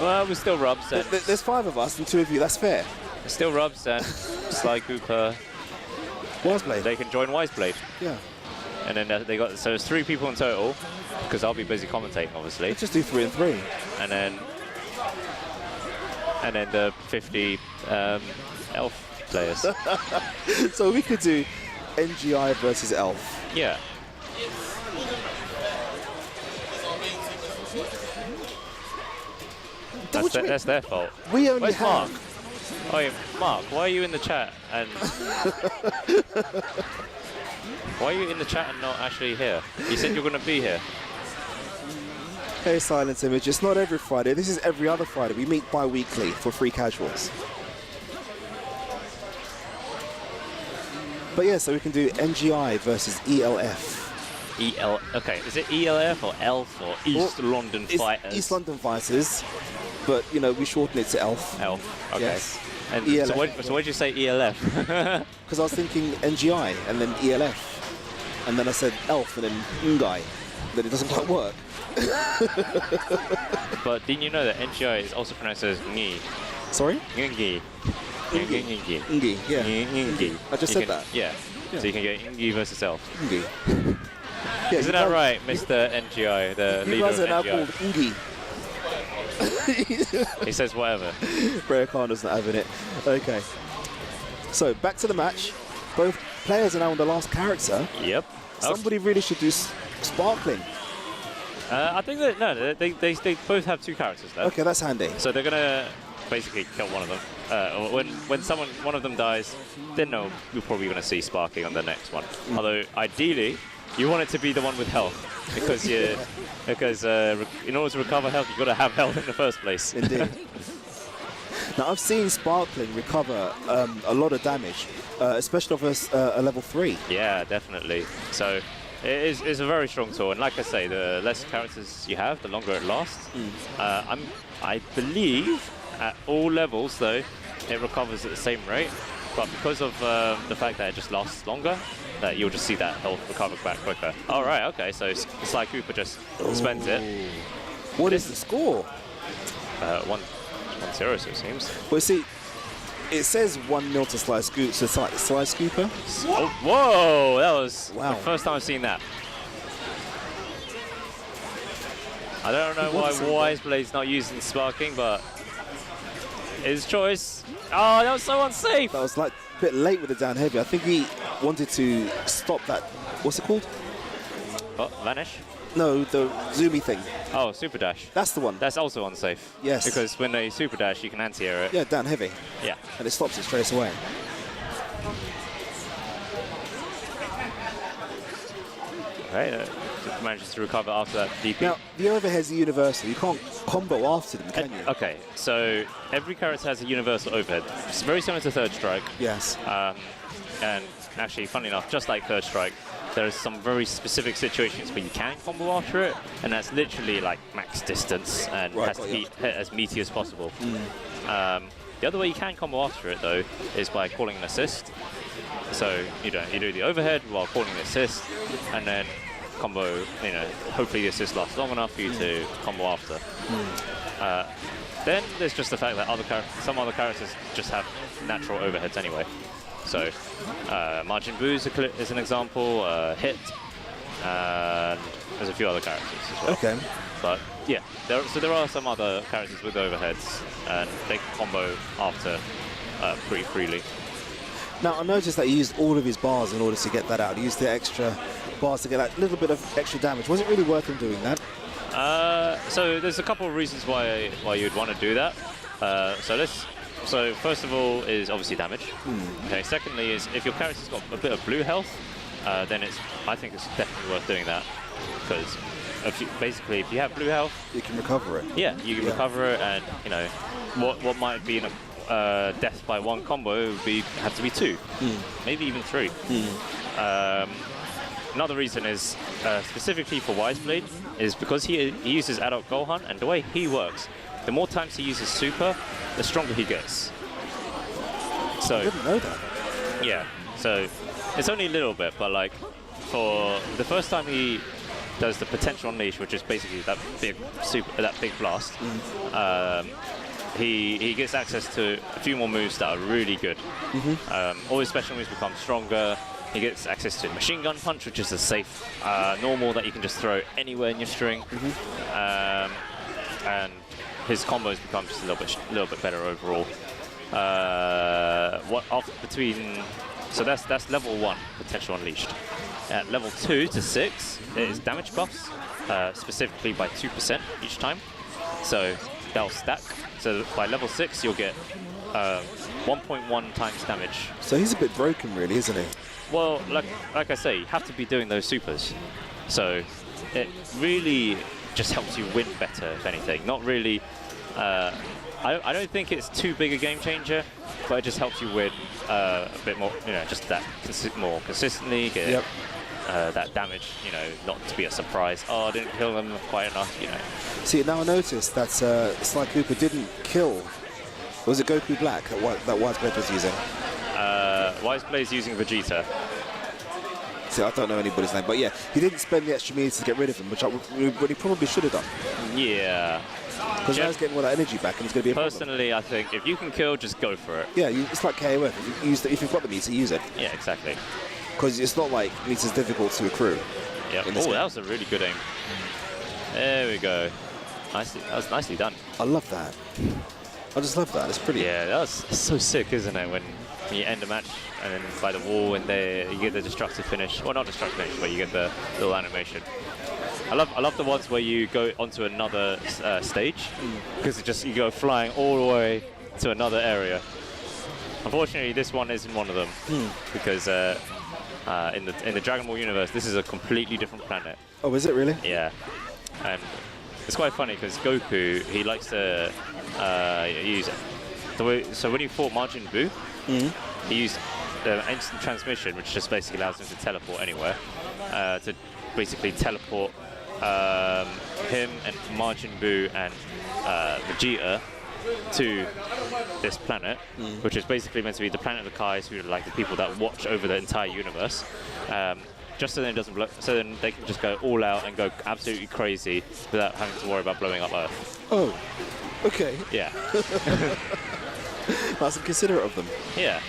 Speaker 2: Well, we're still Rubs.
Speaker 1: There's 5 of us and 2 of you. That's fair.
Speaker 2: Still Rubs and Sly Cooper.
Speaker 1: Wiseblade.
Speaker 2: They can join Wiseblade.
Speaker 1: Yeah.
Speaker 2: And then they got, so there's 3 people in total, because I'll be busy commentating, obviously.
Speaker 1: Let's just do 3 and 3.
Speaker 2: And then the 50 ELF players.
Speaker 1: So we could do NGI versus ELF.
Speaker 2: Yeah. That's their fault.
Speaker 1: We only
Speaker 2: Where's
Speaker 1: have...
Speaker 2: Mark? Oh, yeah, Mark, why are you in the chat and... Why are you in the chat and not actually here? You said you're going to be here.
Speaker 1: Hey, Silence Image, it's not every Friday. This is every other Friday. We meet bi-weekly for free casuals. But yeah, so we can do NGI versus ELF.
Speaker 2: EL. Okay, is it ELF or ELF or East London
Speaker 1: It's
Speaker 2: Fighters?
Speaker 1: East London Fighters, but you know we shorten it to ELF.
Speaker 2: ELF. Okay.
Speaker 1: Yes.
Speaker 2: And
Speaker 1: ELF.
Speaker 2: so what did you say ELF?
Speaker 1: Because I was thinking NGI and then ELF, and then I said ELF and then NGI, but it doesn't quite work.
Speaker 2: But didn't you know that NGI is also pronounced as Ngi?
Speaker 1: Sorry?
Speaker 2: Ngi. Ngi.
Speaker 1: Ngi, yeah.
Speaker 2: Ngi.
Speaker 1: I just said that.
Speaker 2: Yeah. So you can get Ngi versus ELF.
Speaker 1: Ngi. Yeah,
Speaker 2: Isn't that right, Mr. NGI, the
Speaker 1: You
Speaker 2: leader
Speaker 1: guys
Speaker 2: of
Speaker 1: are now
Speaker 2: NGI?
Speaker 1: called Ngi.
Speaker 2: He says whatever.
Speaker 1: Rare Khan's not having it. Okay. So back to the match. Both players are now on the last character.
Speaker 2: Yep.
Speaker 1: Somebody really should do sparkling.
Speaker 2: I think that no, they both have 2 characters left.
Speaker 1: Okay, that's handy.
Speaker 2: So they're gonna basically kill one of them. When one of them dies, then no, you're probably gonna see sparking on the next one. Although ideally, you want it to be the one with health because in order to recover health, you've got to have health in the first place.
Speaker 1: Indeed. Now I've seen sparkling recover a lot of damage, especially off a level 3.
Speaker 2: Yeah, definitely. So it's a very strong tool, and like I say, the less characters you have, the longer it lasts. I believe at all levels though, it recovers at the same rate, but because of the fact that it just lasts longer, that you'll just see that health recover back quicker. All right, okay, so Sly Cooper just spends it.
Speaker 1: What is the score?
Speaker 2: 1-0, so it seems.
Speaker 1: Well, see, it says 1-0 to Sly Scooper.
Speaker 2: Oh, whoa, that was
Speaker 1: Wow.
Speaker 2: the first time I've seen that. I don't know why Wiseblade's not using sparking, but his choice. Oh, that was so unsafe.
Speaker 1: That was like a bit late with the down heavy. I think he wanted to stop that. What's it called?
Speaker 2: Oh, vanish.
Speaker 1: No, the zoomy thing.
Speaker 2: Oh, super dash.
Speaker 1: That's the one.
Speaker 2: That's also unsafe.
Speaker 1: Yes.
Speaker 2: Because when they super dash, you can anti-air it.
Speaker 1: Yeah, down heavy.
Speaker 2: Yeah.
Speaker 1: And it stops it straight away.
Speaker 2: Okay, manages to recover after that DP.
Speaker 1: Now, the overheads are universal. You can't combo after them, can you?
Speaker 2: Okay, so every character has a universal overhead. It's very similar to Third Strike.
Speaker 1: Yes.
Speaker 2: And actually, funny enough, just like Third Strike, there are some very specific situations where you can combo after it, and that's literally like max distance and has to be hit as meaty as possible. The other way you can combo after it, though, is by calling an assist. So you do the overhead while calling the assist, and then combo. Hopefully the assist lasts long enough for you to combo after. Then there's just the fact that some other characters just have natural overheads anyway. So Margin Boo is an example. Hit, and there's a few other characters as well.
Speaker 1: Okay.
Speaker 2: But yeah, there are some other characters with overheads, and they can combo after pretty freely.
Speaker 1: Now, I noticed that he used all of his bars in order to get that out. He used the extra bars to get that little bit of extra damage. Was it really worth him doing that?
Speaker 2: So there's a couple of reasons why you'd want to do that. So first of all is obviously damage. Okay. Secondly is if your character's got a bit of blue health, then I think it's definitely worth doing that, because if you have blue health,
Speaker 1: You can recover it.
Speaker 2: yeah, you can recover it, and what might be in a death by 1 combo would have to be 2, maybe even 3. Another reason is specifically for Wiseblade is because he uses Adult Gohan, and the way he works, the more times he uses super, the stronger he gets. So
Speaker 1: I didn't know that.
Speaker 2: yeah, so it's only a little bit, but like for the first time he does the potential unleash, which is basically that big blast. He gets access to a few more moves that are really good. All his special moves become stronger. He gets access to Machine Gun Punch, which is a safe normal that you can just throw anywhere in your string. And his combos become just a little bit better overall. So that's level 1, potential unleashed. At level 2 to 6 is damage buffs, specifically by 2% each time. So that'll stack. So by level 6, you'll get 1.1 times damage.
Speaker 1: So he's a bit broken, really, isn't he?
Speaker 2: Well, like I say, you have to be doing those supers. So it really just helps you win better, if anything. Not really. I don't think it's too big a game changer, but it just helps you win a bit more. Just that more consistently. that damage, you know, not to be a surprise. Oh, I didn't kill them quite enough, you know.
Speaker 1: See, now I noticed that Sly Cooper didn't kill. Was it Goku Black that Wiseblade was using?
Speaker 2: Wiseblade's using Vegeta.
Speaker 1: See, I don't know anybody's name, but yeah, he didn't spend the extra minutes to get rid of him, which he probably should have done.
Speaker 2: Yeah.
Speaker 1: Because now he's getting all that energy back, and it's going to be a
Speaker 2: Personally, I think if you can kill, just go for it.
Speaker 1: Yeah, it's like KOF. If you've got the meter, use it.
Speaker 2: Yeah, exactly.
Speaker 1: Because it's not like meter's difficult to accrue.
Speaker 2: Yeah. Oh, that was a really good aim. There we go. Nicely, that was nicely done.
Speaker 1: I love that. I just love that. It's pretty.
Speaker 2: Yeah, that's so sick, isn't it? When you end a match and then by the wall and you get the destructive finish. Well, not destructive finish, but you get the little animation. I love the ones where you go onto another stage because you go flying all the way to another area. Unfortunately, this one isn't one of them because in the Dragon Ball universe, this is a completely different planet.
Speaker 1: Oh, is it really?
Speaker 2: Yeah, and it's quite funny because Goku, he likes to use it. So when he fought Majin Buu, he used the instant transmission, which just basically allows him to teleport anywhere, to basically teleport him and Majin Buu and Vegeta to this planet, which is basically meant to be the planet of the Kais, who are like the people that watch over the entire universe. Just so then it doesn't so then they can just go all out and go absolutely crazy without having to worry about blowing up Earth.
Speaker 1: Oh, okay.
Speaker 2: Yeah.
Speaker 1: That's considerate of them.
Speaker 2: Yeah.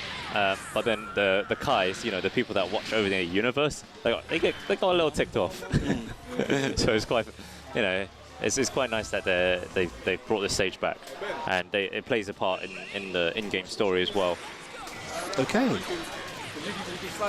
Speaker 2: But then the Kais, you know, the people that watch over the universe, they got a little ticked off. So it's quite, you know, it's quite nice that they brought this stage back, and it plays a part in the in-game story as well.
Speaker 1: Okay.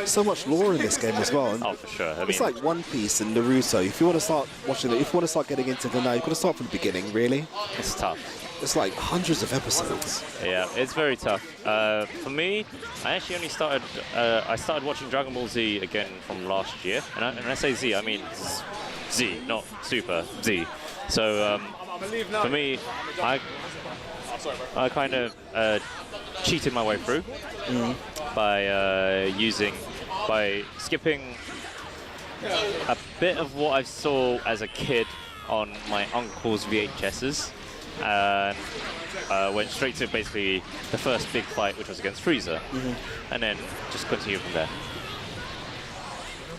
Speaker 1: So much lore in this game as well.
Speaker 2: Oh, for sure. I
Speaker 1: it's
Speaker 2: mean,
Speaker 1: like One Piece and Naruto. If you want to start watching it, if you want to start getting into them now, you've got to start from the beginning, really.
Speaker 2: It's tough.
Speaker 1: It's like hundreds of episodes.
Speaker 2: Yeah, it's very tough. For me, I actually only started. I started watching Dragon Ball Z again from last year, and when I say Z, I mean Z, not Super Z. So for me, I kind of cheated my way through by skipping a bit of what I saw as a kid on my uncle's VHSs, and went straight to basically the first big fight, which was against Frieza, and then just continue from there.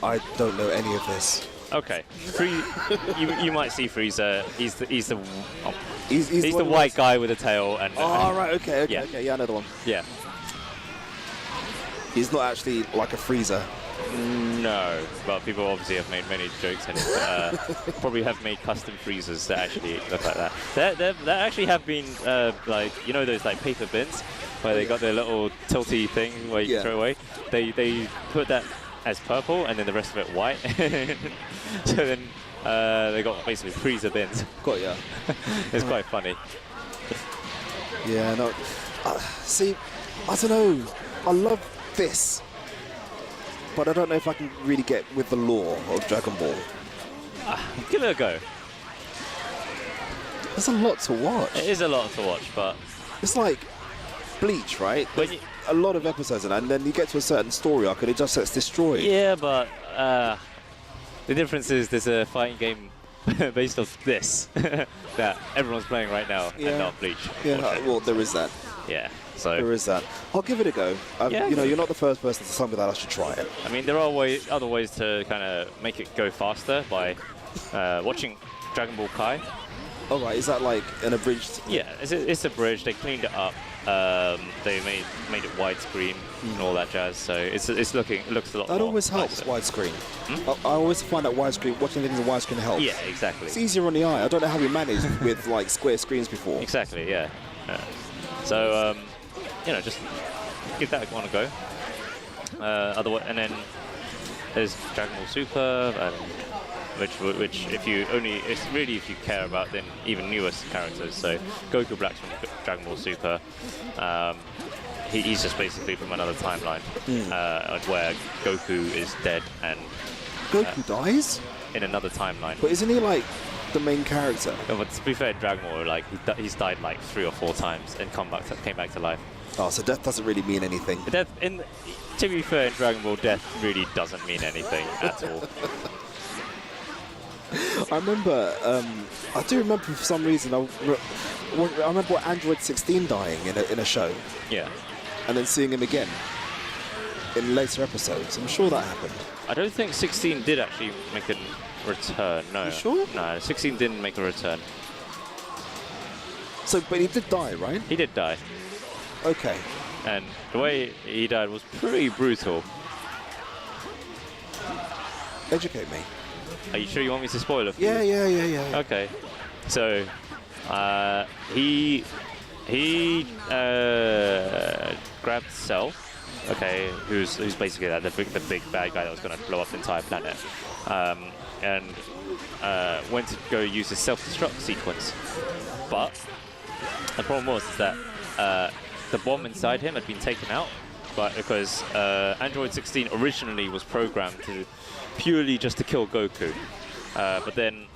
Speaker 1: I don't know any of this.
Speaker 2: Okay, you might see Frieza. He's the
Speaker 1: He's
Speaker 2: the white guy with a tail and.
Speaker 1: Oh, right. Okay.
Speaker 2: Yeah.
Speaker 1: Okay. Yeah, another one.
Speaker 2: Yeah.
Speaker 1: He's not actually like a Frieza.
Speaker 2: No, but people obviously have made many jokes and probably have made custom Friezas that actually look like that. There actually have been like, you know, those like paper bins where they got their little tilty thing where you can throw away. They put that as purple and then the rest of it white. So then they got basically Frieza bins.
Speaker 1: Got ya.
Speaker 2: It's quite funny.
Speaker 1: Yeah. No. See, I don't know. I love this, but I don't know if I can really get with the lore of Dragon Ball.
Speaker 2: Give it a go.
Speaker 1: There's a lot to watch.
Speaker 2: It is a lot to watch, but
Speaker 1: it's like Bleach, right? A lot of episodes, and then you get to a certain story arc, and it just gets destroyed.
Speaker 2: Yeah, but the difference is there's a fighting game based off this that everyone's playing right now, and not Bleach.
Speaker 1: Yeah, well, there is that.
Speaker 2: Yeah, so
Speaker 1: there is that. I'll give it a go.
Speaker 2: Yeah,
Speaker 1: you know, you're not the first person to tell me that I should try it.
Speaker 2: I mean, there are other ways to kind of make it go faster by watching Dragon Ball Kai.
Speaker 1: All right, is that like an abridged?
Speaker 2: Yeah, it's abridged. They cleaned it up. They made it widescreen and all that jazz. So it looks a lot.
Speaker 1: That
Speaker 2: more
Speaker 1: always helps,
Speaker 2: nicer.
Speaker 1: Widescreen. I always find that widescreen, watching things in widescreen helps.
Speaker 2: Yeah, exactly.
Speaker 1: It's easier on the eye. I don't know how we managed with like square screens before.
Speaker 2: Exactly. Yeah. So you know, just give that one a go. Otherwise, and then there's Dragon Ball Super, and which if you care about then even newer characters. So Goku Black's from Dragon Ball Super. He's just basically from another timeline where Goku is dead and
Speaker 1: Goku dies
Speaker 2: in another timeline.
Speaker 1: But isn't he like the main character?
Speaker 2: Yeah, but to be fair, Dragon Ball, like he's died like 3 or 4 times and came back to life.
Speaker 1: Oh, so death doesn't really mean anything.
Speaker 2: Death, to be fair, in Dragon Ball, death really doesn't mean anything at all.
Speaker 1: I remember, I do remember for some reason, I remember Android 16 dying in a show.
Speaker 2: Yeah.
Speaker 1: And then seeing him again in later episodes. I'm sure that happened.
Speaker 2: I don't think 16 did actually make a return, no.
Speaker 1: You sure?
Speaker 2: No, 16 didn't make a return.
Speaker 1: So, but he did die, right?
Speaker 2: He did die.
Speaker 1: Okay.
Speaker 2: And the way he died was pretty brutal.
Speaker 1: Educate me.
Speaker 2: Are you sure you want me to spoil it for
Speaker 1: Yeah.
Speaker 2: you? Okay. So, he grabbed Cell, okay, who's basically like the big bad guy that was going to blow up the entire planet, and went to go use his self-destruct sequence. But the problem was that the bomb inside him had been taken out, but because Android 16 originally was programmed to purely just to kill Goku, but then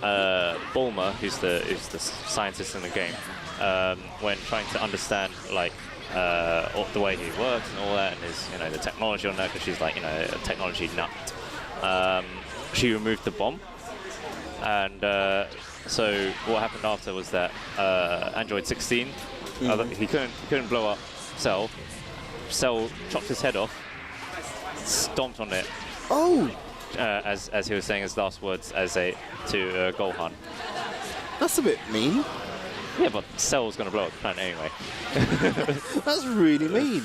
Speaker 2: Bulma, who's the scientist in the game, when trying to understand like the way he works and all that, and his the technology on that, because she's like a technology nut, she removed the bomb, and so what happened after was that Android 16, he couldn't blow up Cell. Cell chopped his head off, stomped on it.
Speaker 1: Oh.
Speaker 2: As he was saying his last words to Gohan.
Speaker 1: That's a bit mean.
Speaker 2: Yeah, but Cell was going to blow up the planet anyway.
Speaker 1: That's really mean.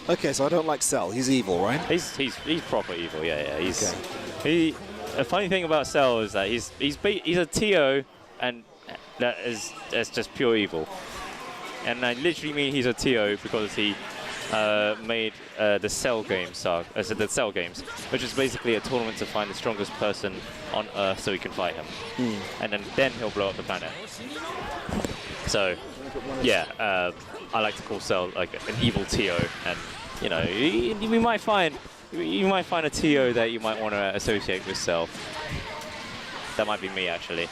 Speaker 1: Okay, so I don't like Cell. He's evil, right?
Speaker 2: He's proper evil. Yeah. He's
Speaker 1: okay.
Speaker 2: A funny thing about Cell is that he's a TO, and that's just pure evil. And I literally mean he's a TO because he made the Cell games, the Cell games, which is basically a tournament to find the strongest person on Earth so he can fight him, and then he'll blow up the planet. So, yeah, I like to call Cell like an evil TO, and you might find a TO that you might want to associate with Cell. That might be me, actually.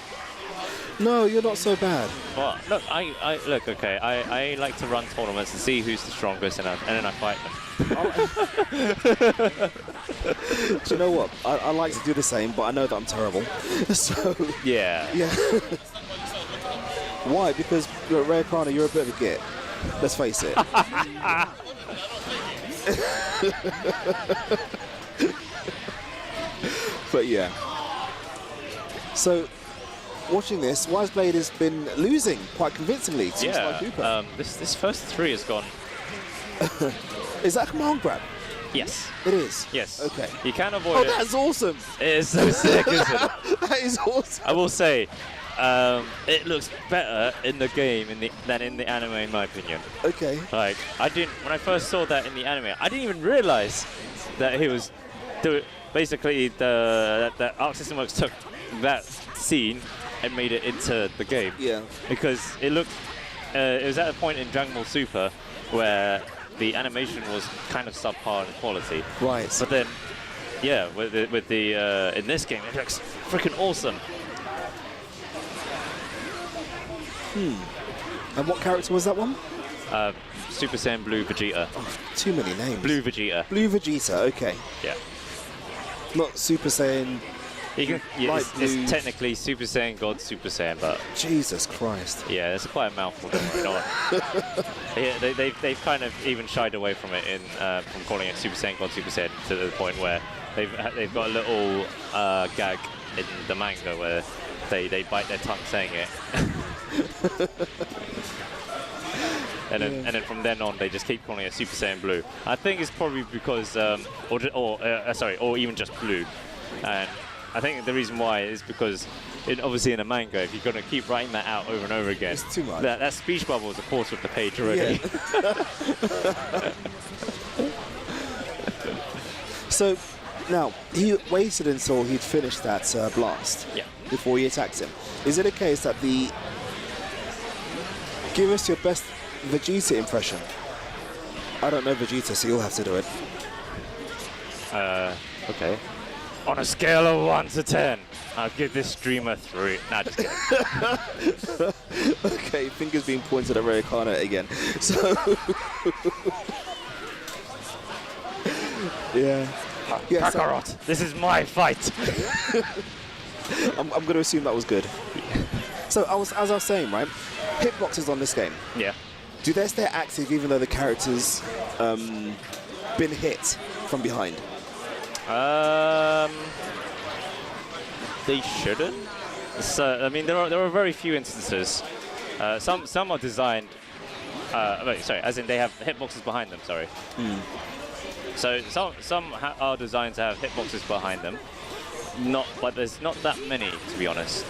Speaker 1: No, you're not so bad.
Speaker 2: Well, look, okay. I like to run tournaments and see who's the strongest, and then I fight them.
Speaker 1: Do you know what? I like to do the same, but I know that I'm terrible. So
Speaker 2: yeah.
Speaker 1: Why? Because Ray Kana, you're a bit of a git. Let's face it. But yeah. So, watching this, Wise Blade has been losing quite convincingly to Sly Cooper.
Speaker 2: This first three has gone.
Speaker 1: Is that a command grab?
Speaker 2: Yes.
Speaker 1: It is?
Speaker 2: Yes.
Speaker 1: Okay.
Speaker 2: You can avoid it.
Speaker 1: Oh, that's awesome.
Speaker 2: It is so sick, isn't it?
Speaker 1: That is awesome.
Speaker 2: I will say, it looks better in the game than in the anime, in my opinion.
Speaker 1: Okay.
Speaker 2: Like, when I first saw that in the anime, I didn't even realize that he was basically that Arc System Works took that scene and made it into the game.
Speaker 1: Yeah.
Speaker 2: Because it looked, it was at a point in Dragon Ball Super where the animation was kind of subpar in quality.
Speaker 1: Right.
Speaker 2: But then, yeah, with the in this game, it looks freaking awesome.
Speaker 1: And what character was that one?
Speaker 2: Super Saiyan Blue Vegeta.
Speaker 1: Oh, too many names.
Speaker 2: Blue Vegeta.
Speaker 1: Blue Vegeta, okay.
Speaker 2: Yeah.
Speaker 1: Not Super Saiyan.
Speaker 2: It's technically Super Saiyan God Super Saiyan, but
Speaker 1: Jesus Christ.
Speaker 2: yeah, it's quite a mouthful. Yeah, they've kind of even shied away from it from calling it Super Saiyan God Super Saiyan to the point where they've got a little gag in the manga where they bite their tongue saying it. And then from then on, they just keep calling it Super Saiyan Blue. I think it's probably because, or even just Blue. And I think the reason why is because, obviously in a manga, if you're going to keep writing that out over and over again,
Speaker 1: it's too much.
Speaker 2: That speech bubble is a quarter of the page already.
Speaker 1: Yeah. So, now, he waited until he'd finished that blast before he attacked him. Is it a case that give us your best Vegeta impression? I don't know Vegeta, so you'll have to do it.
Speaker 2: Okay. On a scale of 1 to 10, I'll give this stream a 3. Nah, just kidding.
Speaker 1: Okay, fingers being pointed at Ray Khan again. So, yeah. Yeah, so
Speaker 2: Kakarot, this is my fight.
Speaker 1: I'm going to assume that was good. So, as I was saying, right, hitboxes on this game,
Speaker 2: Yeah.
Speaker 1: do they stay active even though the character's been hit from behind?
Speaker 2: They shouldn't. So, I mean, there are very few instances. Some are designed. Wait, sorry, as in they have hitboxes behind them. Sorry. So some are designed to have hitboxes behind them. But there's not that many, to be honest.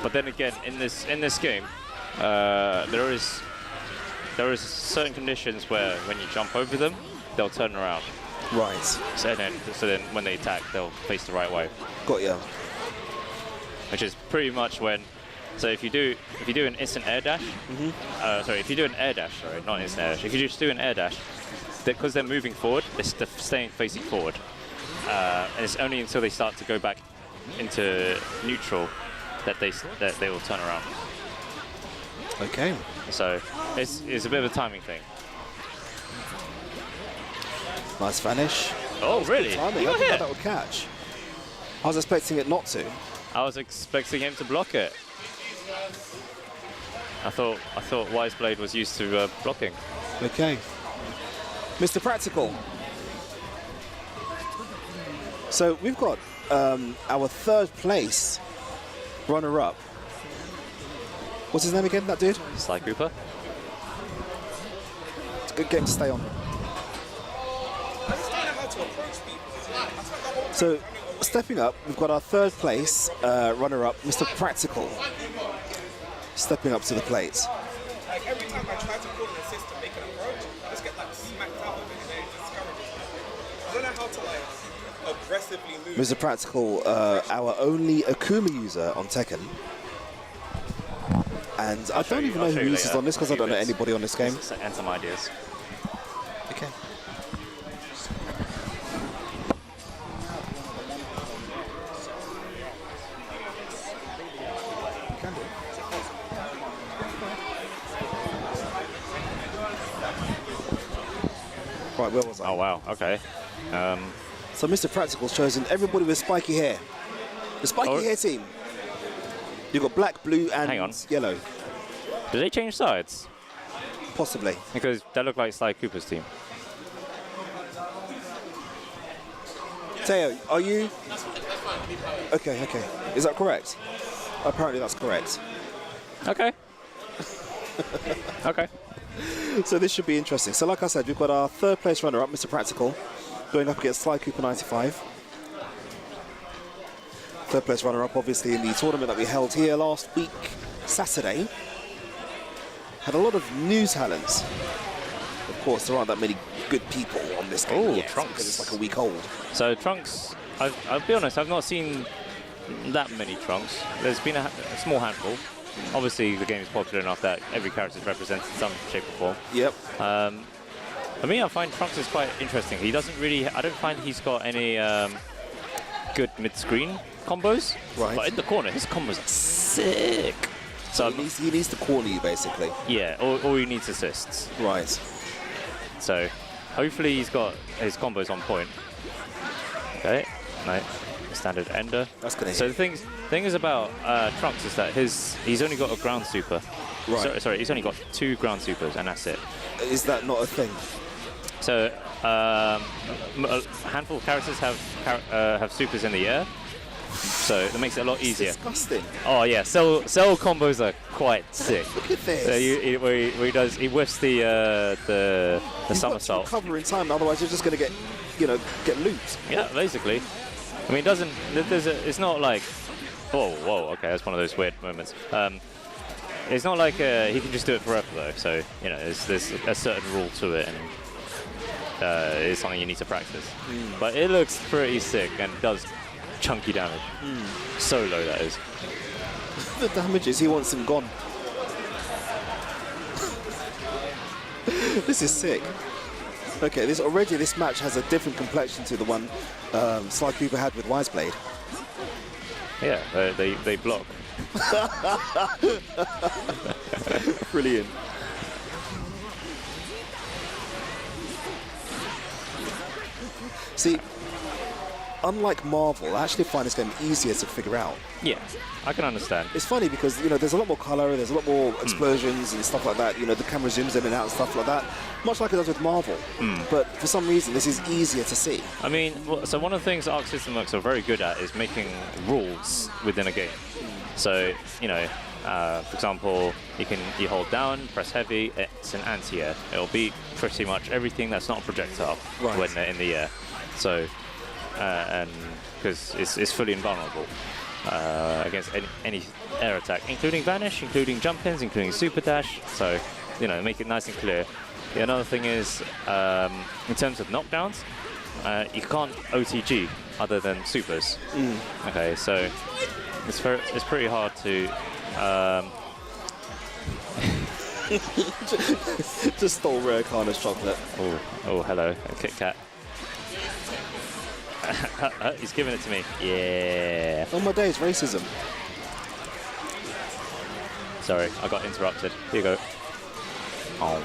Speaker 2: But then again, in this game, there is certain conditions where when you jump over them, they'll turn around.
Speaker 1: Right.
Speaker 2: So then when they attack, they'll face the right way.
Speaker 1: Got ya.
Speaker 2: Which is pretty much when. So if you do an instant air dash, if you do an air dash, sorry, not instant air dash. If you just do an air dash, because they're moving forward, they're staying facing forward, and it's only until they start to go back into neutral that they will turn around.
Speaker 1: Okay.
Speaker 2: So it's a bit of a timing thing.
Speaker 1: Nice vanish.
Speaker 2: Oh, really?
Speaker 1: Timing.
Speaker 2: You
Speaker 1: I
Speaker 2: got
Speaker 1: didn't know
Speaker 2: hit.
Speaker 1: that would catch. I was expecting it not to.
Speaker 2: I was expecting him to block it. I thought Wise Blade was used to blocking.
Speaker 1: Okay. Mr. Practical. So we've got our third place runner-up. What's his name again, that dude?
Speaker 2: Sly Cooper.
Speaker 1: It's a good game to stay on. So, stepping up, we've got our third place runner-up, Mr. Practical, stepping up to the plate.
Speaker 5: Like every time I try to call an assist to make an approach, I just get like smacked out of it and it discourages me. I don't know how to like aggressively move.
Speaker 1: Mr. Practical, our only Akuma user on Tekken. And I don't even know who uses on this because I don't know anybody on this game.
Speaker 2: And some ideas.
Speaker 1: Okay. Right, where was I?
Speaker 2: Oh wow. Okay.
Speaker 1: So Mr. Practical's chosen everybody with spiky hair. The spiky hair team. You've got black, blue, and
Speaker 2: Hang on.
Speaker 1: yellow.
Speaker 2: Did they change sides?
Speaker 1: Possibly.
Speaker 2: Because that looked like Sly Cooper's team.
Speaker 1: Teo, are you? Okay, okay. Is that correct? Apparently that's correct.
Speaker 2: Okay. Okay.
Speaker 1: So this should be interesting. So like I said, we've got our third place runner-up, Mr. Practical, going up against Sly Cooper 95. Third place runner-up, obviously, in the tournament that we held here last week, Saturday. Had a lot of new talents. Of course, there aren't that many good people on this game yet,
Speaker 2: Trunks.
Speaker 1: because it's like a week old.
Speaker 2: So Trunks, I'll be honest, I've not seen that many Trunks. There's been a small handful. Obviously, the game is popular enough that every character is represented in some shape or form.
Speaker 1: Yep.
Speaker 2: For me, I find Trunks is quite interesting. He doesn't really, I don't find he's got any good mid-screen combos.
Speaker 1: Right.
Speaker 2: But in the corner, his combos are sick. So
Speaker 1: he needs to corner you, basically.
Speaker 2: yeah, all he needs assists.
Speaker 1: Right.
Speaker 2: So hopefully he's got his combos on point. Okay, nice. Standard ender.
Speaker 1: That's gonna
Speaker 2: So
Speaker 1: hit.
Speaker 2: the thing is about Trunks is that he's only got a ground super.
Speaker 1: Right.
Speaker 2: Sorry, he's only got 2 ground supers and that's it.
Speaker 1: Is that not a thing?
Speaker 2: So a handful of characters have supers in the air, so that makes it a lot easier.
Speaker 1: Disgusting.
Speaker 2: Oh yeah, cell combos are quite sick.
Speaker 1: Look at this.
Speaker 2: So he whiffs the
Speaker 1: You've
Speaker 2: somersault.
Speaker 1: got to recover in time, otherwise you're just going to get looped.
Speaker 2: Yeah, basically. I mean, it doesn't. It's not like. Whoa. Okay, that's one of those weird moments. It's not like he can just do it forever though. So there's a certain rule to it, and it's something you need to practice. But it looks pretty sick and does chunky damage. So low that is.
Speaker 1: The damage is he wants him gone. This is sick. Okay, this match has a different complexion to the one Sly Cooper had with Wiseblade.
Speaker 2: Yeah, they block.
Speaker 1: Brilliant. See, unlike Marvel, I actually find this game easier to figure out.
Speaker 2: Yeah, I can understand.
Speaker 1: It's funny because, there's a lot more color, there's a lot more explosions and stuff like that. The camera zooms in and out and stuff like that, much like it does with Marvel. But for some reason, this is easier to see.
Speaker 2: I mean, so one of the things Arc System Works are very good at is making rules within a game. So, for example, you hold down, press heavy, it's an anti-air. It'll beat pretty much everything that's not a projectile when they're in the air. So, and because it's fully invulnerable against any air attack, including vanish, including jump ins, including super dash. So, make it nice and clear. The another thing is, in terms of knockdowns, you can't OTG other than supers. Okay, so it's pretty hard to.
Speaker 1: Just stole Rare Carnage chocolate.
Speaker 2: Oh, hello, a Kit Kat. He's giving it to me. Yeah.
Speaker 1: On my days, racism.
Speaker 2: Sorry, I got interrupted. Here you go. Oh.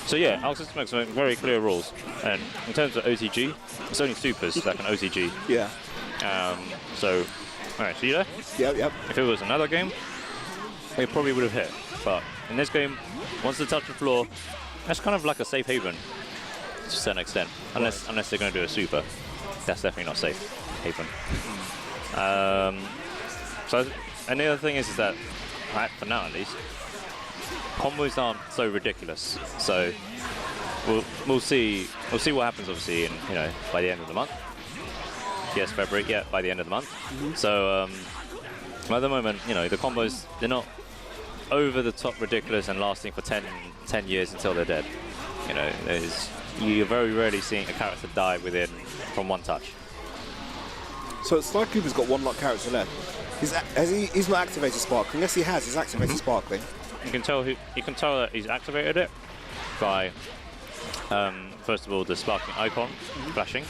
Speaker 2: So yeah, Arc System makes some very clear rules. And in terms of OTG, it's only supers that can OTG.
Speaker 1: Yeah.
Speaker 2: So, alright, see you there?
Speaker 1: Yep.
Speaker 2: If it was another game, it probably would have hit. But in this game, once they touch the floor, that's kind of like a safe haven to a certain extent. Unless they're going to do a super. That's definitely not safe haven. And the other thing is that, for now at least, combos aren't so ridiculous. So we'll see what happens obviously in by the end of the month. Yes, February, yeah, by the end of the month. So at the moment, the combos, they're not over the top ridiculous and lasting for 10 years until they're dead. You're very rarely seeing a character die from one touch.
Speaker 1: So Sly Cooper's got one lock character left. He's not activated Sparkling. Yes, he has. He's activated Sparkling.
Speaker 2: You can tell that he's activated it by first of all the sparkling icon flashing,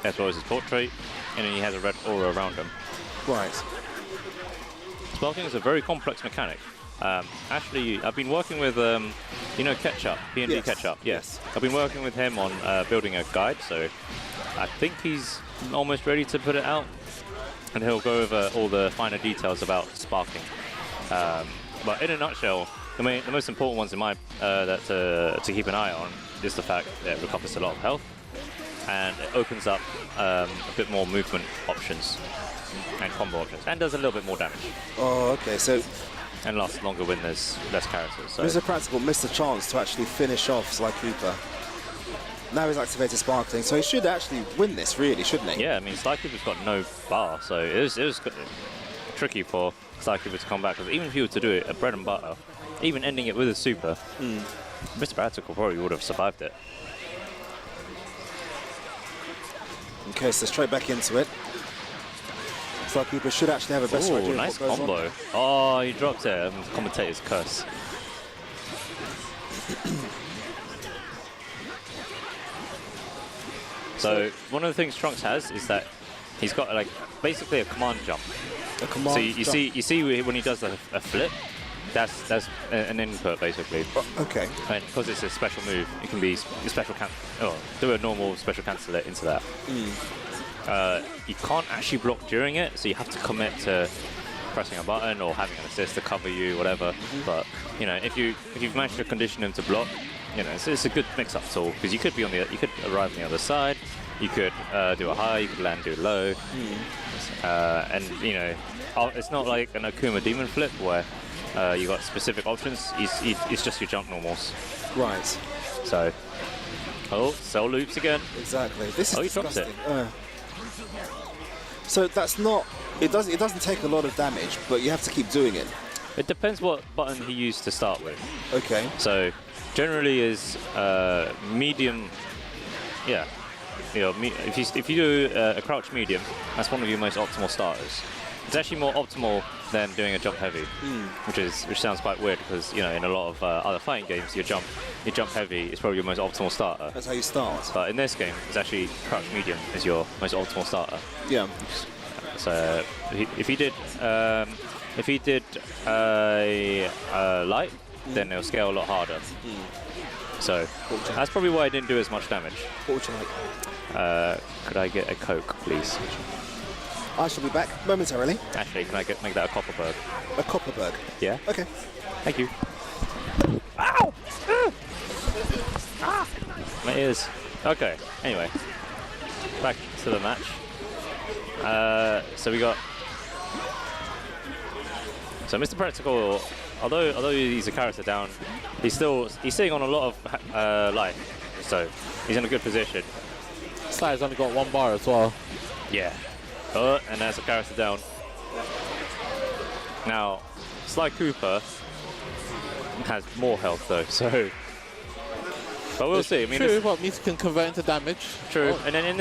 Speaker 2: as well as his portrait, and then he has a red aura around him.
Speaker 1: Right.
Speaker 2: Sparkling is a very complex mechanic. Actually, I've been working with Ketchup, P&D
Speaker 1: Yes.
Speaker 2: Ketchup. Yes, I've been working with him on building a guide, so I think he's almost ready to put it out, and he'll go over all the finer details about sparkling. But in a nutshell, the most important ones in my to keep an eye on is the fact that it recovers a lot of health, and it opens up a bit more movement options and combo options, and does a little bit more damage.
Speaker 1: Oh, okay. So.
Speaker 2: And lasts longer when there's less characters. So.
Speaker 1: Mr. Practical missed a chance to actually finish off Sly Cooper. Now he's activated Sparkling, so he should actually win this, really, shouldn't he?
Speaker 2: Yeah, I mean, Sly Cooper's got no bar, so it was tricky for Sly Cooper to come back. Because even if he were to do it at bread and butter, even ending it with a super, Mr. Practical probably would have survived it.
Speaker 1: Okay, so straight back into it. Sly Cooper should actually have a better idea.
Speaker 2: Nice combo. Oh, he dropped it. Commentator's curse. So one of the things Trunks has is that he's got basically a command jump.
Speaker 1: A command
Speaker 2: so you
Speaker 1: jump.
Speaker 2: see when he does a flip, that's an input basically.
Speaker 1: Okay.
Speaker 2: And because it's a special move, it can be a special do a normal special cancel it into that. You can't actually block during it, so you have to commit to pressing a button or having an assist to cover you, whatever. But if you've managed to condition him to block, it's a good mix-up tool because you could arrive on the other side, you could do a high, you could land, do a low, and it's not like an Akuma Demon Flip where you got specific options. It's just your jump normals.
Speaker 1: Right.
Speaker 2: So, cell loops again.
Speaker 1: Exactly. This is
Speaker 2: he dropped it.
Speaker 1: So that's not. It doesn't take a lot of damage, but you have to keep doing it.
Speaker 2: It depends what button he used to start with.
Speaker 1: Okay.
Speaker 2: So generally is medium. Yeah. If you do a crouch medium, that's one of your most optimal starters. It's actually more optimal than doing a jump heavy, which sounds quite weird because you know in a lot of other fighting games you jump heavy is probably your most optimal starter.
Speaker 1: That's how you start.
Speaker 2: But in this game, it's actually crouch medium is your most optimal starter.
Speaker 1: Yeah.
Speaker 2: So if he did light, then it'll scale a lot harder. So that's probably why I didn't do as much damage.
Speaker 1: What would you like?
Speaker 2: Could I get a Coke, please?
Speaker 1: I shall be back momentarily.
Speaker 2: Actually, can I make that a Copperberg?
Speaker 1: A Copperberg.
Speaker 2: Yeah.
Speaker 1: Okay.
Speaker 2: Thank you. Ow! Ah! My ears. Okay. Anyway, back to the match. So we got. So Mr. Practical, although he's a character down, he's sitting on a lot of life, so he's in a good position.
Speaker 4: Sly's only got 1 bar as well.
Speaker 2: Yeah. And that's a character down. Now, Sly Cooper has more health though, so. But we'll see. I mean,
Speaker 4: true, but means can convert into damage.
Speaker 2: True. And then in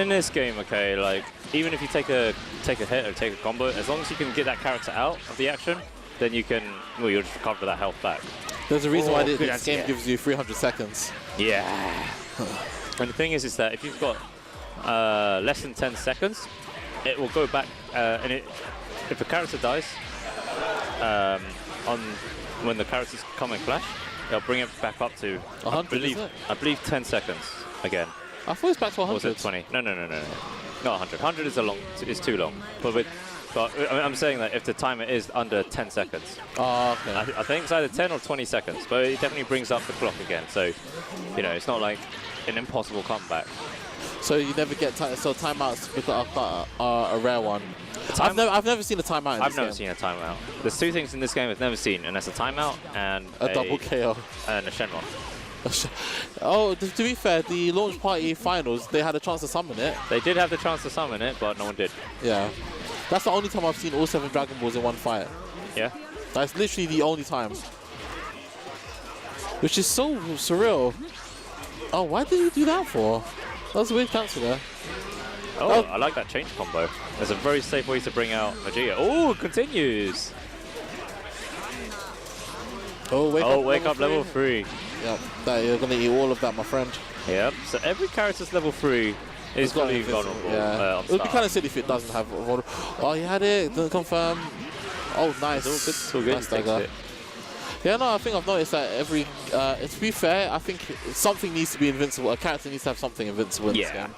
Speaker 2: this game, okay, like even if you take a hit or take a combo, as long as you can get that character out of the action, then you'll just recover that health back.
Speaker 4: There's a reason why this
Speaker 2: answer,
Speaker 4: game gives you 300 seconds.
Speaker 2: Yeah. And the thing is that if you've got less than 10 seconds, it will go back, and if a character dies when the characters come and clash, they'll bring it back up to
Speaker 4: 100.
Speaker 2: I believe 10 seconds again.
Speaker 4: I thought it's back to 100.
Speaker 2: Or was it 20? No. Not 100. 100 is too long. But I'm saying that if the timer is under 10 seconds.
Speaker 4: Oh, okay.
Speaker 2: I think it's either 10 or 20 seconds, but it definitely brings up the clock again. So, you know, it's not like an impossible comeback.
Speaker 4: So you never get so timeouts are a rare one. I've never seen a timeout.
Speaker 2: I've never seen a timeout. There's 2 things in this game I've never seen, and that's a timeout and
Speaker 4: a double KO
Speaker 2: and a Shenron.
Speaker 4: Oh, to be fair, the launch party finals they had a chance to summon it.
Speaker 2: They did have the chance to summon it, but no one did.
Speaker 4: Yeah, that's the only time I've seen all 7 Dragon Balls in one fight.
Speaker 2: Yeah,
Speaker 4: that's literally the only time. Which is so surreal. Oh, why did you do that for? That was a weird cancel there.
Speaker 2: Oh, I like that change combo. There's a very safe way to bring out Vegeta. Oh, it continues.
Speaker 4: Oh,
Speaker 2: wake up level 3.
Speaker 4: Yep, you're going to eat all of that, my friend.
Speaker 2: Yep, so every character's level 3 is going to be vulnerable.
Speaker 4: Yeah.
Speaker 2: On
Speaker 4: it would be kind of silly if it doesn't have vulnerable. Oh, he had it. Didn't confirm. Oh, nice.
Speaker 2: It's all good.
Speaker 4: Nice dagger. Yeah, no, I think I've noticed that every... to be fair, I think something needs to be invincible. A character needs to have something invincible in this game.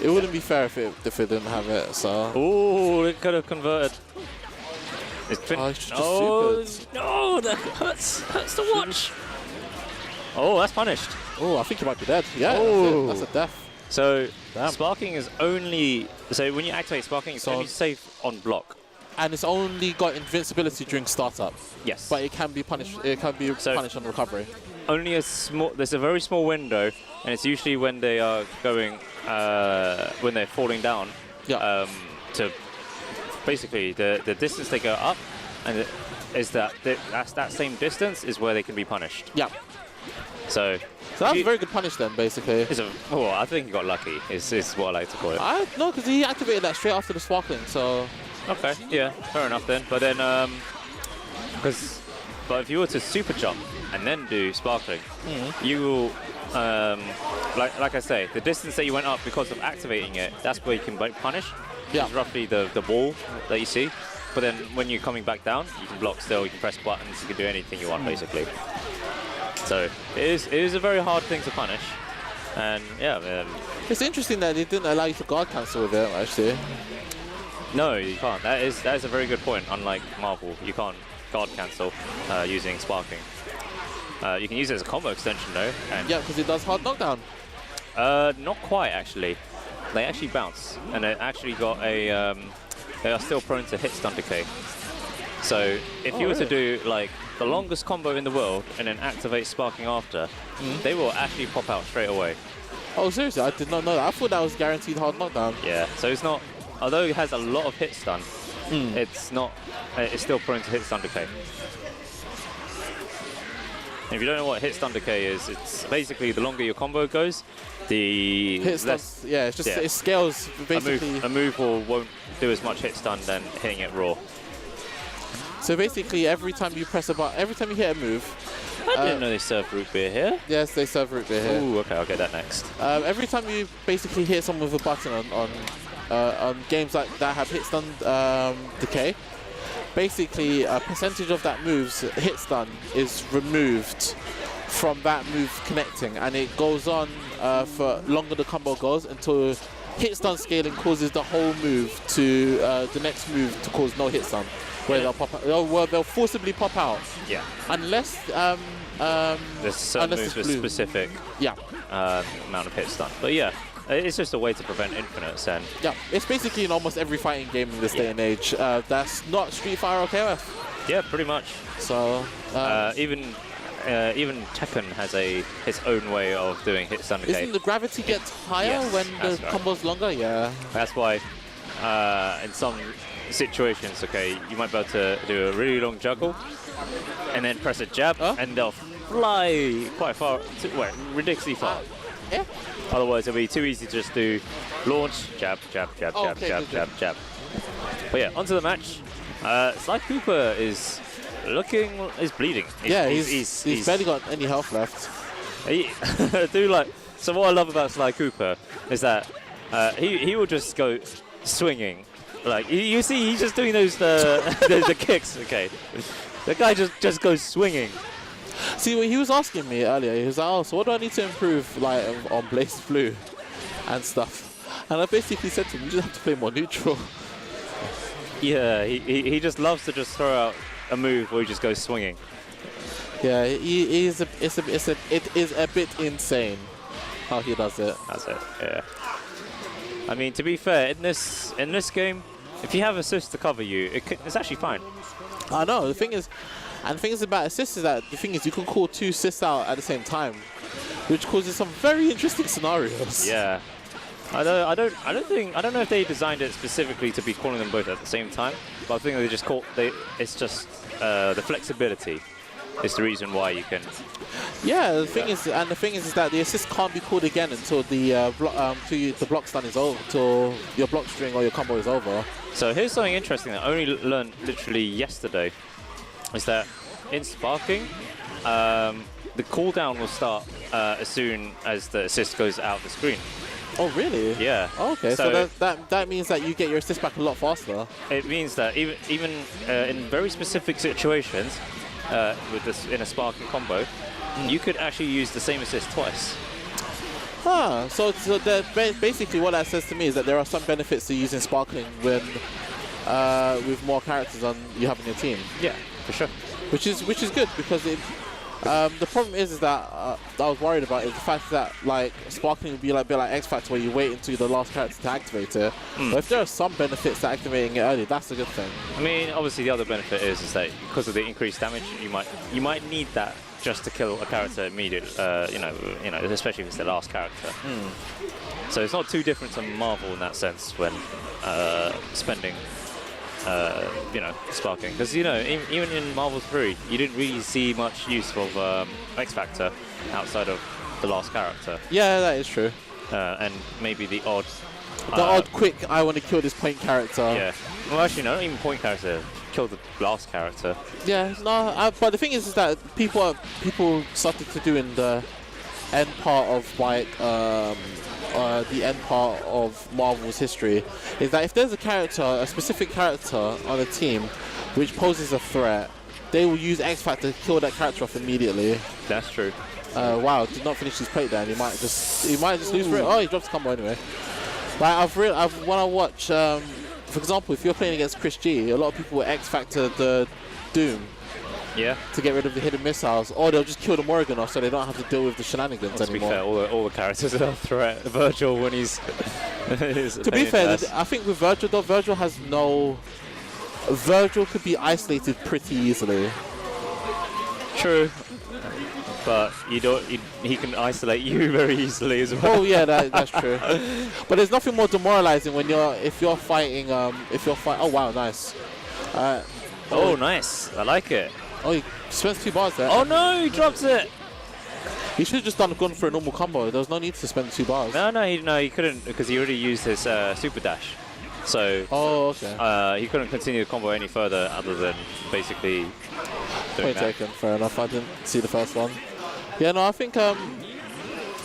Speaker 4: It wouldn't be fair if it didn't have it, so...
Speaker 2: Oh, it could have converted. It's
Speaker 4: just
Speaker 2: no, that hurts to watch. Oh, that's punished.
Speaker 4: Oh, I think he might be dead. Yeah, that's a death.
Speaker 2: So, sparking is only... So, when you activate sparking, it's only safe on block.
Speaker 4: And it's only got invincibility during startup.
Speaker 2: Yes.
Speaker 4: But it can be punished. It can be punished on recovery.
Speaker 2: Only a small. There's a very small window, and it's usually when they are going, when they're falling down.
Speaker 4: Yeah.
Speaker 2: To basically the distance they go up, and that's that same distance is where they can be punished.
Speaker 4: Yeah.
Speaker 2: So
Speaker 4: that's a very good punish then, basically.
Speaker 2: I think he got lucky. Is what I like to call it.
Speaker 4: No, because he activated that straight after the sparkling. So.
Speaker 2: Okay, yeah, fair enough then. But then, but if you were to super jump and then do sparkling, you will, like I say, the distance that you went up because of activating it, that's where you can punish.
Speaker 4: Yeah.
Speaker 2: It's roughly the wall that you see. But then when you're coming back down, you can block still, you can press buttons, you can do anything you want basically. So it is a very hard thing to punish. And yeah.
Speaker 4: It's interesting that it didn't allow you to guard cancel with it, actually.
Speaker 2: No, you can't. That is a very good point. Unlike Marvel, you can't guard cancel using sparking. You can use it as a combo extension though. And
Speaker 4: yeah, because it does hard knockdown.
Speaker 2: Not quite actually. They actually bounce, and it actually got a. They are still prone to hit stun decay. So if you were to do like the longest combo in the world and then activate sparking after, they will actually pop out straight away.
Speaker 4: Oh seriously? I did not know that. I thought that was guaranteed hard knockdown.
Speaker 2: Yeah. So it's not. Although it has a lot of hit stun, it's not. It's still prone to hit stun decay. And if you don't know what hit stun decay is, it's basically the longer your combo goes, the
Speaker 4: Hit stun,
Speaker 2: less
Speaker 4: yeah, it's just
Speaker 2: yeah.
Speaker 4: it scales basically.
Speaker 2: a move won't do as much hit stun than hitting it raw.
Speaker 4: So basically, every time you press a button, every time you hit a move.
Speaker 2: I didn't know they serve root beer here.
Speaker 4: Yes, they serve root beer here.
Speaker 2: Ooh, okay, I'll get that next.
Speaker 4: Every time you basically hit someone with a button on games like that have hit stun decay, basically a percentage of that move's hit stun is removed from that move connecting, and it goes on for longer the combo goes until hit stun scaling causes the whole move to the next move to cause no hit stun, where they'll pop out, they'll forcibly pop out.
Speaker 2: Yeah.
Speaker 4: Unless
Speaker 2: There's certain moves with specific
Speaker 4: yeah.
Speaker 2: amount of hit stun. But yeah, it's just a way to prevent infinites. And
Speaker 4: Yeah, it's basically in almost every fighting game in this day and age. That's not Street Fighter or KOF.
Speaker 2: yeah, pretty much.
Speaker 4: So
Speaker 2: Even Tekken has its own way of doing hit stun decay.
Speaker 4: isn't the gravity gets higher
Speaker 2: Yes,
Speaker 4: when the
Speaker 2: that's right.
Speaker 4: combo's longer? Yeah.
Speaker 2: That's why in some situations, okay, you might be able to do a really long juggle and then press a jab and they'll fly quite far, ridiculously far.
Speaker 4: Yeah.
Speaker 2: Otherwise, it'll be too easy to just do launch, jab, jab, jab,
Speaker 4: Oh,
Speaker 2: jab,
Speaker 4: okay,
Speaker 2: jab,
Speaker 4: good,
Speaker 2: jab, jab. But yeah, onto the match. Sly Cooper is bleeding.
Speaker 4: He's barely got any health left.
Speaker 2: So what I love about Sly Cooper is that he will just go swinging. Like you see, he's just doing those the kicks. Okay, the guy just goes swinging.
Speaker 4: See, what he was asking me earlier, he was like, oh, so what do I need to improve like on Blaze Blue and stuff? And I basically said to him, you just have to play more neutral.
Speaker 2: Yeah, he just loves to just throw out a move where he just goes swinging.
Speaker 4: Yeah, it is a bit insane how he does it.
Speaker 2: That's it. Yeah. I mean, to be fair, in this game, if you have assists to cover you, it's actually fine.
Speaker 4: I know. The thing is about assists is that you can call two assists out at the same time, which causes some very interesting scenarios.
Speaker 2: Yeah. I don't know if they designed it specifically to be calling them both at the same time, but I think they just it's just the flexibility is the reason why you can.
Speaker 4: Yeah, the thing is that the assist can't be called again until the block stun is over, until your block string or your combo is over.
Speaker 2: So here's something interesting that I only learned literally yesterday, is that in sparking, the cooldown will start as soon as the assist goes out the screen.
Speaker 4: Oh really?
Speaker 2: Yeah.
Speaker 4: Oh, okay, so that means that you get your assist back a lot faster.
Speaker 2: It means that even in very specific situations, with this in a sparking combo, you could actually use the same assist twice.
Speaker 4: Huh. So basically what that says to me is that there are some benefits to using sparkling when with more characters you have in your team.
Speaker 2: Yeah, for sure.
Speaker 4: Which is good because the problem is that I was worried about is the fact that like sparkling would be like a bit like X Factor where you wait until the last character to activate it. But if there are some benefits to activating it early, that's a good thing.
Speaker 2: I mean, obviously the other benefit is that because of the increased damage, you might need that just to kill a character immediately. You know, especially if it's the last character. So it's not too different to Marvel in that sense when spending. Sparking. Because, even in Marvel 3, you didn't really see much use of X Factor outside of the last character.
Speaker 4: Yeah, that is true.
Speaker 2: And maybe the odd...
Speaker 4: quick, I want to kill this point character.
Speaker 2: Yeah. Well, actually, no, not even point character. Kill the last character.
Speaker 4: Yeah, no, but the thing is that people started to do in the end part of like the end part of Marvel's history is that if there's a specific character on a team which poses a threat, they will use X Factor to kill that character off immediately.
Speaker 2: That's true.
Speaker 4: Wow, did not finish his plate there, and he might just lose for it. Oh, he drops the combo anyway. Like when I watch, for example, if you're playing against Chris G, a lot of people will X Factor the Doom.
Speaker 2: Yeah.
Speaker 4: To get rid of the hidden missiles, or they'll just kill the Morrigan off so they don't have to deal with the shenanigans anymore.
Speaker 2: To be fair, all the characters are a threat. Virgil when he's...
Speaker 4: to be fair, I think with Virgil though, Virgil could be isolated pretty easily.
Speaker 2: True. But he can isolate you very easily as well.
Speaker 4: Oh yeah, that's true. But there's nothing more demoralizing when if you're fighting. Oh wow, nice.
Speaker 2: Oh, nice. I like it.
Speaker 4: Oh, he spends 2 bars there.
Speaker 2: Oh no, he drops it.
Speaker 4: He should have just gone for a normal combo. There was no need to spend 2 bars.
Speaker 2: No, he couldn't because he already used his super dash. So
Speaker 4: okay.
Speaker 2: he couldn't continue the combo any further other than basically doing
Speaker 4: Point
Speaker 2: that.
Speaker 4: taken. Fair enough. I didn't see the first one. Yeah, no, I think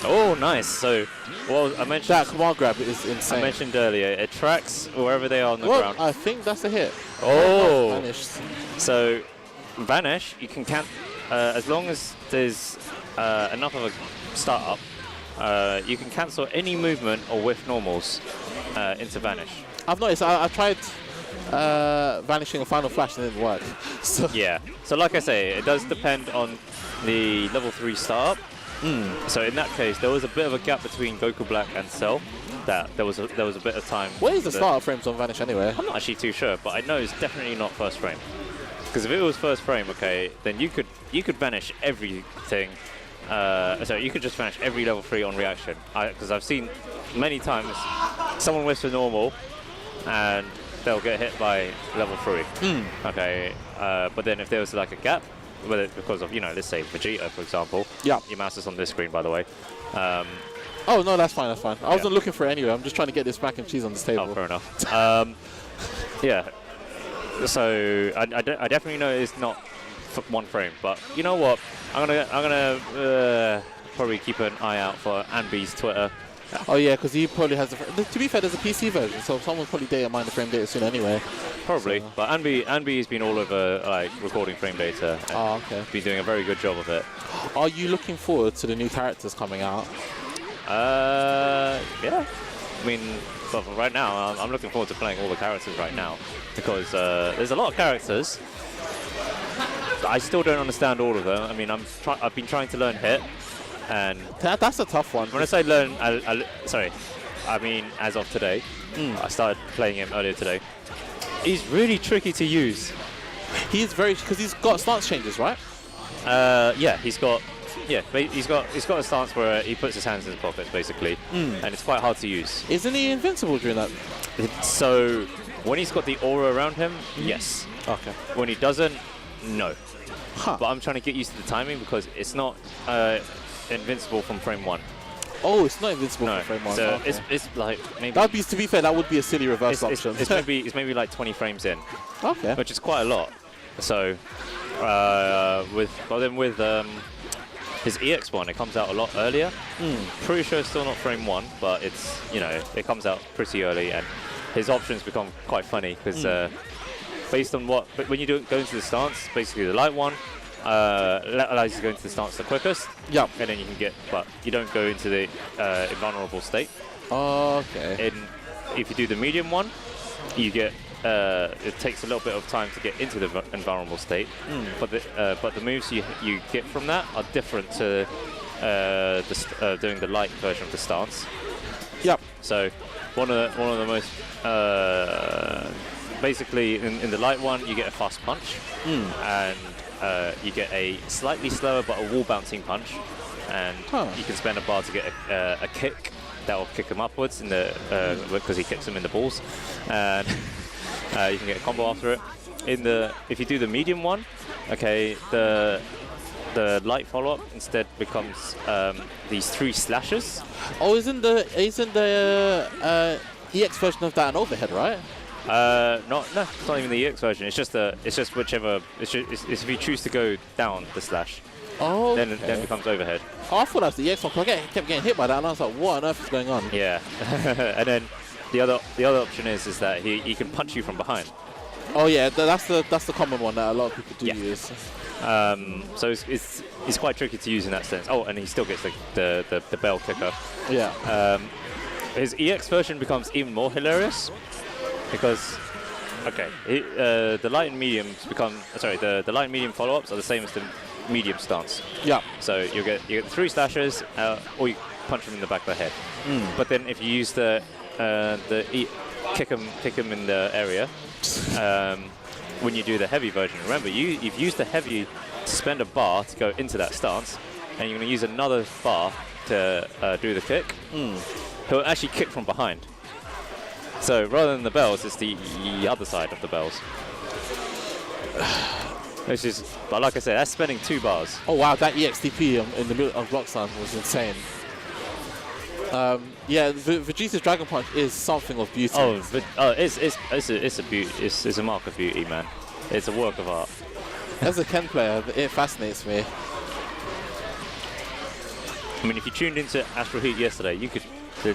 Speaker 2: Oh, nice. So, well, I mentioned
Speaker 4: that command grab is insane.
Speaker 2: I mentioned earlier, it tracks wherever they are on the ground.
Speaker 4: I think that's a hit.
Speaker 2: Oh!
Speaker 4: Vanished.
Speaker 2: So, Vanish, you can as long as there's enough of a startup, you can cancel any movement or whiff normals into Vanish.
Speaker 4: I've noticed. I tried vanishing a final flash and it didn't work. So
Speaker 2: Yeah. So, like I say, it does depend on the level 3 startup. So in that case, there was a bit of a gap between Goku Black and Cell. That there was a bit of time.
Speaker 4: Where is the startup frames on Vanish anyway?
Speaker 2: I'm not actually too sure, but I know it's definitely not first frame. Because if it was first frame, okay, then you could vanish everything. So you could just vanish every level 3 on reaction. Because I've seen many times someone whiffs a normal and they'll get hit by level 3. Okay, but then if there was like a gap, whether because of, let's say Vegeta, for example.
Speaker 4: Yeah.
Speaker 2: Your mouse is on this screen, by the way.
Speaker 4: Oh, no, that's fine, that's fine. I wasn't looking for it anyway. I'm just trying to get this mac and cheese on this table.
Speaker 2: Oh, fair enough. Yeah. So I definitely know it's not 1 frame, but you know what? I'm gonna probably keep an eye out for Anby's Twitter.
Speaker 4: Oh yeah, because he probably has. To be fair, there's a PC version, so someone's probably data mine the frame data soon anyway.
Speaker 2: Probably,
Speaker 4: So.
Speaker 2: but Anby's been all over like recording frame data. And
Speaker 4: Okay.
Speaker 2: been doing a very good job of it.
Speaker 4: Are you looking forward to the new characters coming out?
Speaker 2: Yeah. I mean, but right now, I'm looking forward to playing all the characters right now because there's a lot of characters. I still don't understand all of them. I mean, I've been trying to learn Hit, and
Speaker 4: That's a tough one.
Speaker 2: when I say learn, I mean as of today. I started playing him earlier today. He's really tricky to use.
Speaker 4: He's because he's got stance changes, right?
Speaker 2: Yeah, he's got a stance where he puts his hands in his pockets basically, and it's quite hard to use.
Speaker 4: Isn't he invincible during that?
Speaker 2: So when he's got the aura around him, yes.
Speaker 4: Okay.
Speaker 2: When he doesn't, no.
Speaker 4: Huh.
Speaker 2: But I'm trying to get used to the timing because it's not invincible from frame 1.
Speaker 4: Oh, it's not invincible
Speaker 2: No,
Speaker 4: for frame 1.
Speaker 2: so
Speaker 4: Okay.
Speaker 2: it's like maybe
Speaker 4: That'd be, to be fair, that would be a silly reverse option.
Speaker 2: it's maybe like 20 frames in,
Speaker 4: Okay.
Speaker 2: which is quite a lot. So with his EX one, it comes out a lot earlier. Pretty sure it's still not frame 1, but it's it comes out pretty early, and his options become quite funny because based on but when you go into the stance, basically the light one allows you to go into the stance the quickest.
Speaker 4: Yeah.
Speaker 2: And then you can but you don't go into the invulnerable state.
Speaker 4: Okay.
Speaker 2: And if you do the medium one, you get it takes a little bit of time to get into the invulnerable state, but the moves you get from that are different to doing the light version of the stance.
Speaker 4: Yep.
Speaker 2: So one of the most basically in the light one you get a fast punch, and you get a slightly slower but a wall bouncing punch, and you can spend a bar to get a kick that will kick him upwards in the because he kicks him in the balls, and you can get a combo after it. If you do the medium one, okay, the light follow-up instead becomes these 3 slashes.
Speaker 4: Oh, isn't the EX version of that an overhead, right?
Speaker 2: No, it's not even the EX version. It's just whichever. It's if you choose to go down the slash,
Speaker 4: Oh.
Speaker 2: then it becomes overhead.
Speaker 4: Oh, I thought that was the EX one. 'Cause I kept getting hit by that, and I was like, "What on earth is going on?"
Speaker 2: Yeah, and then the other option is that he can punch you from behind.
Speaker 4: Oh yeah, that's the common one that a lot of people do use.
Speaker 2: So it's quite tricky to use in that sense. Oh, and he still gets the bell kicker.
Speaker 4: Yeah.
Speaker 2: His EX version becomes even more hilarious because, okay, the light and mediums the light and medium follow-ups are the same as the medium stance.
Speaker 4: Yeah.
Speaker 2: So you get 3 slashes, or you punch him in the back of the head. But then if you use kick him in the area, when you do the heavy version, remember you've used the heavy to spend a bar to go into that stance, and you're going to use another bar to do the kick. He'll actually kick from behind. So rather than the bells, it's the other side of the bells. Which is, but like I said, that's spending 2 bars.
Speaker 4: Oh wow, that EXTP in the middle of Block Sun was insane. Yeah, Vegeta's Dragon Punch is something of beauty.
Speaker 2: Oh, but it's a beauty. It's a mark of beauty, man. It's a work of art.
Speaker 4: As a Ken player, it fascinates me.
Speaker 2: I mean, if you tuned into Astral Heat yesterday, you could.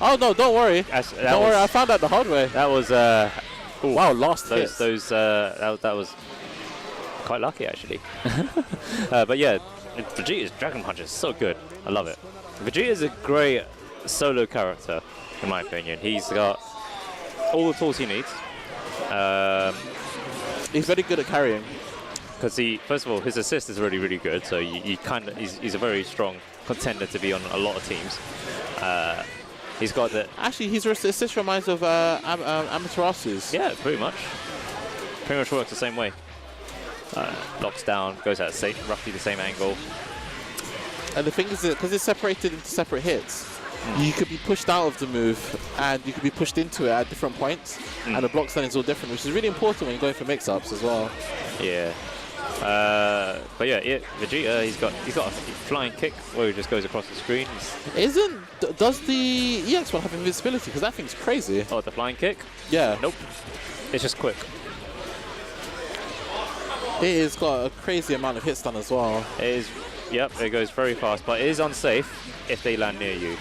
Speaker 4: Oh no, don't worry. Don't worry, I found out the hard way.
Speaker 2: That was.
Speaker 4: Wow, last hit.
Speaker 2: That was quite lucky actually. But yeah, Vegeta's Dragon Punch is so good. I love it. Vegeta is a great solo character, in my opinion. He's got all the tools he needs.
Speaker 4: He's very good at carrying.
Speaker 2: Because first of all, his assist is really, really good. So he's a very strong contender to be on a lot of teams. He's got the.
Speaker 4: Actually, his assist reminds of Amaterasu's.
Speaker 2: Yeah, pretty much. Pretty much works the same way. Locks down, goes at roughly the same angle.
Speaker 4: And the thing is that because it's separated into separate hits, you could be pushed out of the move and you could be pushed into it at different points, and the block stun is all different, which is really important when you're going for mix-ups as well.
Speaker 2: Yeah. But yeah, Vegeta, he's got a flying kick where he just goes across the screen.
Speaker 4: Does the EX one have invincibility? Because that thing's crazy.
Speaker 2: Oh, the flying kick?
Speaker 4: Yeah.
Speaker 2: Nope. It's just quick.
Speaker 4: It has got a crazy amount of hit stun as well.
Speaker 2: It is. Yep, it goes very fast, but it is unsafe if they land near you.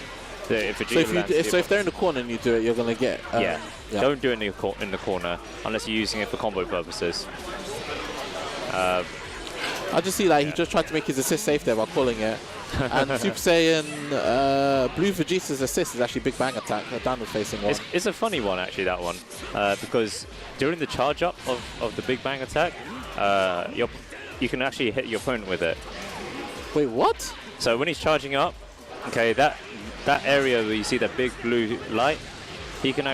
Speaker 2: So if
Speaker 4: they're in the corner and you do it, you're gonna get.
Speaker 2: Yeah. Don't do it in the corner unless you're using it for combo purposes.
Speaker 4: I just see that he just tried to make his assist safe there by pulling it. And Super Saiyan Blue Vegeta's assist is actually Big Bang attack, a downward facing one.
Speaker 2: It's a funny one actually, that one, because during the charge up of the Big Bang attack, you can actually hit your opponent with it.
Speaker 4: Wait, what?
Speaker 2: So when he's charging up, okay, that area where you see that big blue light, an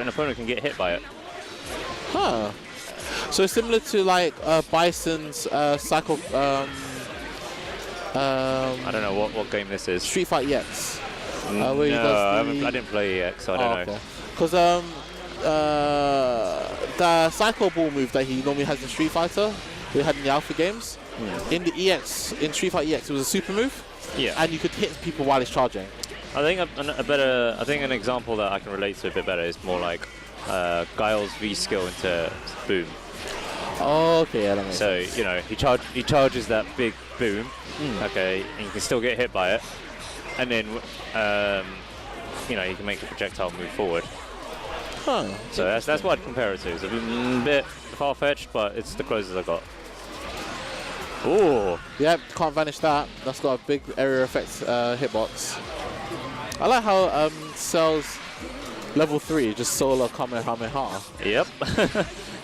Speaker 2: opponent can get hit by it.
Speaker 4: Huh. So similar to like Bison's Cycle.
Speaker 2: I don't know what game this is.
Speaker 4: Street Fighter EX.
Speaker 2: No, I didn't play EX, so I don't know.
Speaker 4: Because the Cycle Ball move that he normally has in Street Fighter, we had in the Alpha games, in the EX, in Street Fighter EX, it was a super move.
Speaker 2: Yeah.
Speaker 4: And you could hit people while he's charging.
Speaker 2: I think an example that I can relate to a bit better is more like Guile's V skill into Boom.
Speaker 4: Oh, okay, yeah, that makes sense.
Speaker 2: So, you know, he charges that big boom, okay, and you can still get hit by it, and then, you know, you can make the projectile move forward.
Speaker 4: Huh.
Speaker 2: So that's what I'd compare it to. It's a bit far-fetched, but it's the closest I got. Ooh.
Speaker 4: Yep, can't vanish that. That's got a big area effect hitbox. I like how Cell's level 3 just solo Kamehameha.
Speaker 2: Yep.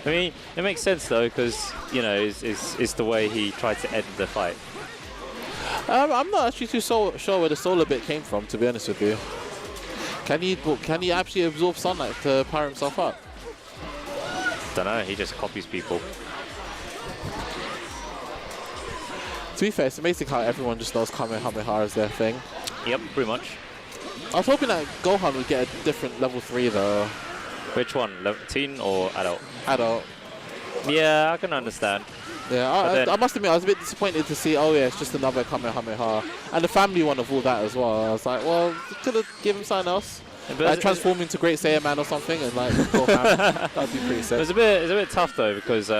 Speaker 2: I mean, it makes sense though, because you know, it's the way he tried to end the fight.
Speaker 4: I'm not actually too sure where the solar bit came from, to be honest with you. Can he actually absorb sunlight to power himself up?
Speaker 2: Don't know. He just copies people.
Speaker 4: To be fair, it's amazing how everyone just knows Kamehameha as their thing.
Speaker 2: Yep, pretty much.
Speaker 4: I was hoping that Gohan would get a different level 3 though.
Speaker 2: Which one? Teen or adult?
Speaker 4: Adult.
Speaker 2: Yeah, I can understand.
Speaker 4: Yeah, I must admit, I was a bit disappointed to see, oh yeah, it's just another Kamehameha. And the family one of all that as well. I was like, well, could have given him something else. Like transform into Great Saiyan Man or something and like Gohan. That would be pretty sick.
Speaker 2: It's a bit tough though, because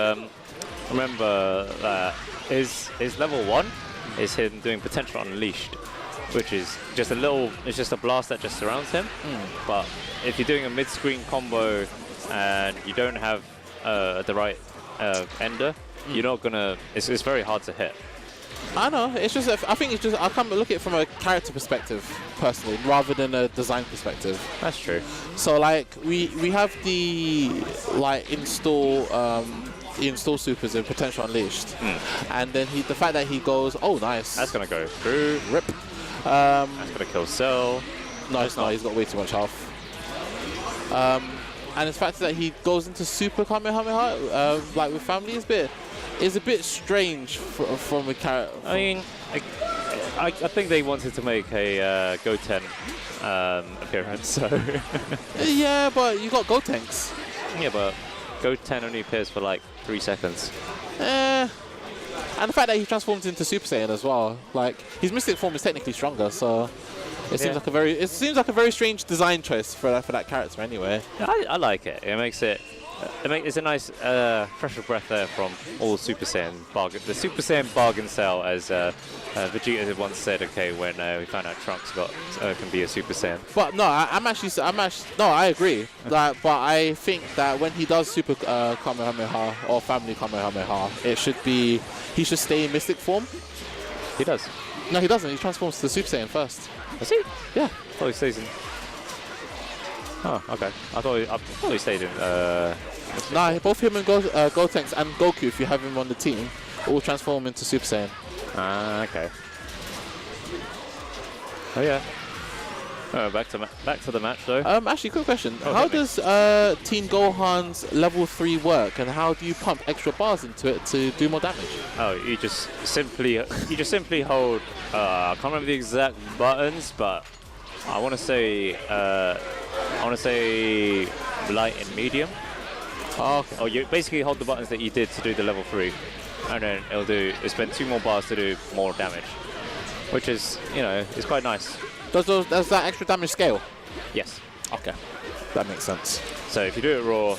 Speaker 2: remember that his level 1 is him doing Potential Unleashed, which is just it's just a blast that just surrounds him. But if you're doing a mid-screen combo and you don't have the right ender, you're not gonna. It's very hard to hit.
Speaker 4: I know. It's just. I think it's just. I come look at it from a character perspective, personally, rather than a design perspective.
Speaker 2: That's true.
Speaker 4: So like we have the like install supers in Potential Unleashed, and then the fact that he goes, oh nice.
Speaker 2: That's gonna go through.
Speaker 4: Rip.
Speaker 2: That's gonna kill Cell.
Speaker 4: No, it's not. He's got way too much health. And the fact that he goes into Super Kamehameha, like with family, is a bit strange from a character.
Speaker 2: I mean, I think they wanted to make a Goten appearance, so.
Speaker 4: Yeah, but you got Gotenks.
Speaker 2: Yeah, but Goten only appears for like 3 seconds.
Speaker 4: And the fact that he transforms into Super Saiyan as well, like his mystic form is technically stronger, so it seems like a very strange design choice for that character anyway.
Speaker 2: I like it. It makes it. It's a nice fresh of breath there from all Super Saiyan bargain. The Super Saiyan bargain sale, as Vegeta had once said. Okay, when we found out Trunks can be a Super Saiyan.
Speaker 4: But no, I agree. But I think that when he does Super Kamehameha or Family Kamehameha, he should stay in mystic form.
Speaker 2: He does.
Speaker 4: No, he doesn't. He transforms to Super Saiyan first.
Speaker 2: Does he?
Speaker 4: Yeah.
Speaker 2: I thought he stays in. Oh, okay. I thought he stayed in.
Speaker 4: Nah, both him and Gotenks and Goku, if you have him on the team, all transform into Super Saiyan.
Speaker 2: Ah, okay. Oh yeah. Back to the match though.
Speaker 4: Actually, quick question: how does Team Gohan's level 3 work, and how do you pump extra bars into it to do more damage?
Speaker 2: Oh, you just simply hold. I can't remember the exact buttons, but I want to say light and medium.
Speaker 4: Oh, okay.
Speaker 2: Oh, you basically hold the buttons that you did to do the level 3, and then it'll spend 2 more bars to do more damage, which is, it's quite nice.
Speaker 4: Does that extra damage scale?
Speaker 2: Yes.
Speaker 4: Okay, that makes sense.
Speaker 2: So if you do it raw,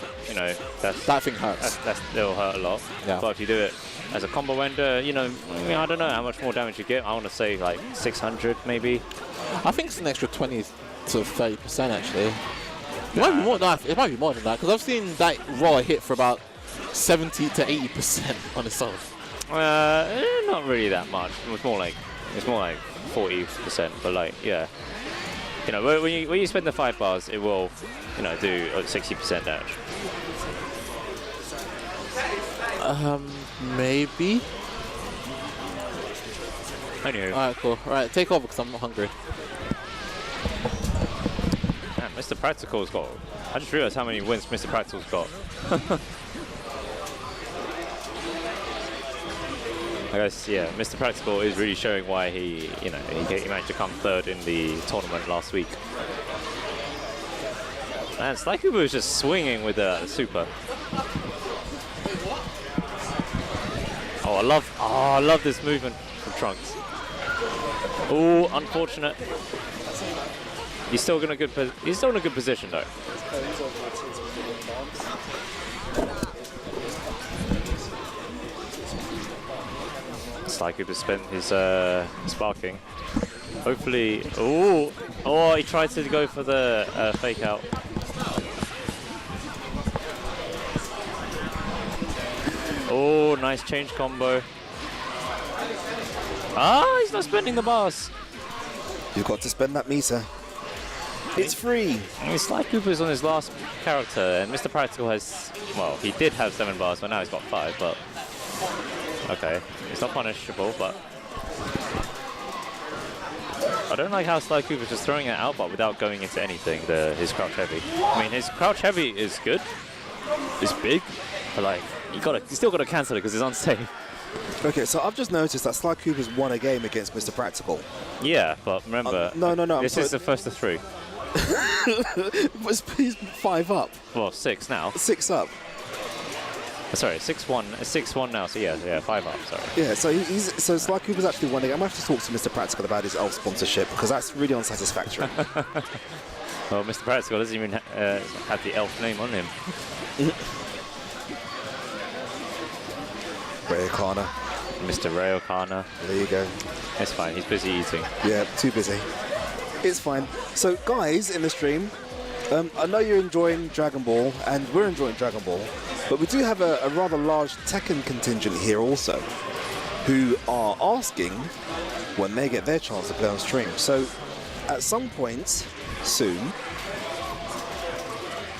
Speaker 4: that thing hurts.
Speaker 2: It'll hurt a lot.
Speaker 4: Yeah.
Speaker 2: But if you do it as a combo ender, I don't know how much more damage you get. I want to say like 600 maybe.
Speaker 4: I think it's an extra 20 to 30% actually. It might be more. No, it might be more than that because I've seen that raw hit for about 70 to 80% on its own.
Speaker 2: Not really that much. It's more like 40%. But like, yeah, when you spend the 5 bars, it will, do 60% damage.
Speaker 4: Maybe.
Speaker 2: Anyway.
Speaker 4: Alright, cool. Alright, take over because I'm not hungry.
Speaker 2: Man, Mr. Practical's got. I just realized how many wins Mr. Practical's got. I guess, yeah, Mr. Practical is really showing why he managed to come 3rd in the tournament last week. Man, Slykuba was just swinging with the super. Oh, I love this movement from Trunks. Oh, unfortunate. He's still in a good position though. Slykuba spent his sparking. Hopefully, he tried to go for the fake out. Oh, nice change combo. Ah, he's not spending the bars.
Speaker 1: You've got to spend that meter. It's free.
Speaker 2: Slykuba's on his last character, and Mr. Practical has, well, he did have 7 bars, but now he's got 5, but okay. It's not punishable, but I don't like how Slykuba's just throwing it out, but without going into anything, his crouch heavy. I mean, his crouch heavy is good. It's big, but like, you still got to cancel it because it's unsafe.
Speaker 1: Okay, so I've just noticed that Slykuba's won a game against Mr. Practical.
Speaker 2: Yeah, but remember,
Speaker 1: no.
Speaker 2: This is the first of 3.
Speaker 1: He's 5 up.
Speaker 2: Well, 6 now.
Speaker 1: 6 up.
Speaker 2: Sorry, 6-1. 6-1 now. So yeah, 5 up. Sorry.
Speaker 1: Yeah, so Slykuba's actually won a game. I'm going to have to talk to Mr. Practical about his elf sponsorship because that's really unsatisfactory.
Speaker 2: Well, Mr. Practical doesn't even have the elf name on him.
Speaker 1: Ray O'Connor.
Speaker 2: Mr. Ray O'Connor.
Speaker 1: There you go.
Speaker 2: It's fine. He's busy eating.
Speaker 1: Yeah, too busy. It's fine. So, guys in the stream, I know you're enjoying Dragon Ball, and we're enjoying Dragon Ball, but we do have a rather large Tekken contingent here also, who are asking when they get their chance to play on stream. So, at some point soon,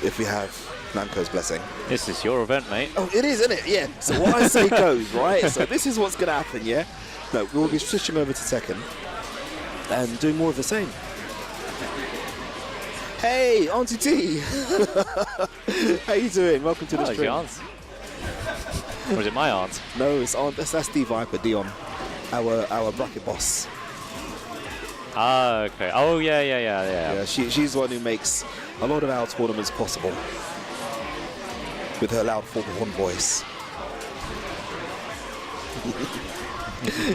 Speaker 1: if we have Namco's blessing.
Speaker 2: This is your event, mate.
Speaker 1: Oh, it is, isn't it? Yeah. So what I say goes, right? So this is what's going to happen, yeah? No, we'll be switching over to Tekken and doing more of the same. Hey, Auntie T. How you doing? Welcome to the stream.
Speaker 2: Your aunt. Or is it my aunt?
Speaker 1: No, it's Aunt. That's the Viper, Dion, our bracket boss.
Speaker 2: Ah, okay. Oh, yeah.
Speaker 1: Yeah, she's the one who makes a lot of our tournaments possible. with her loud foghorn voice.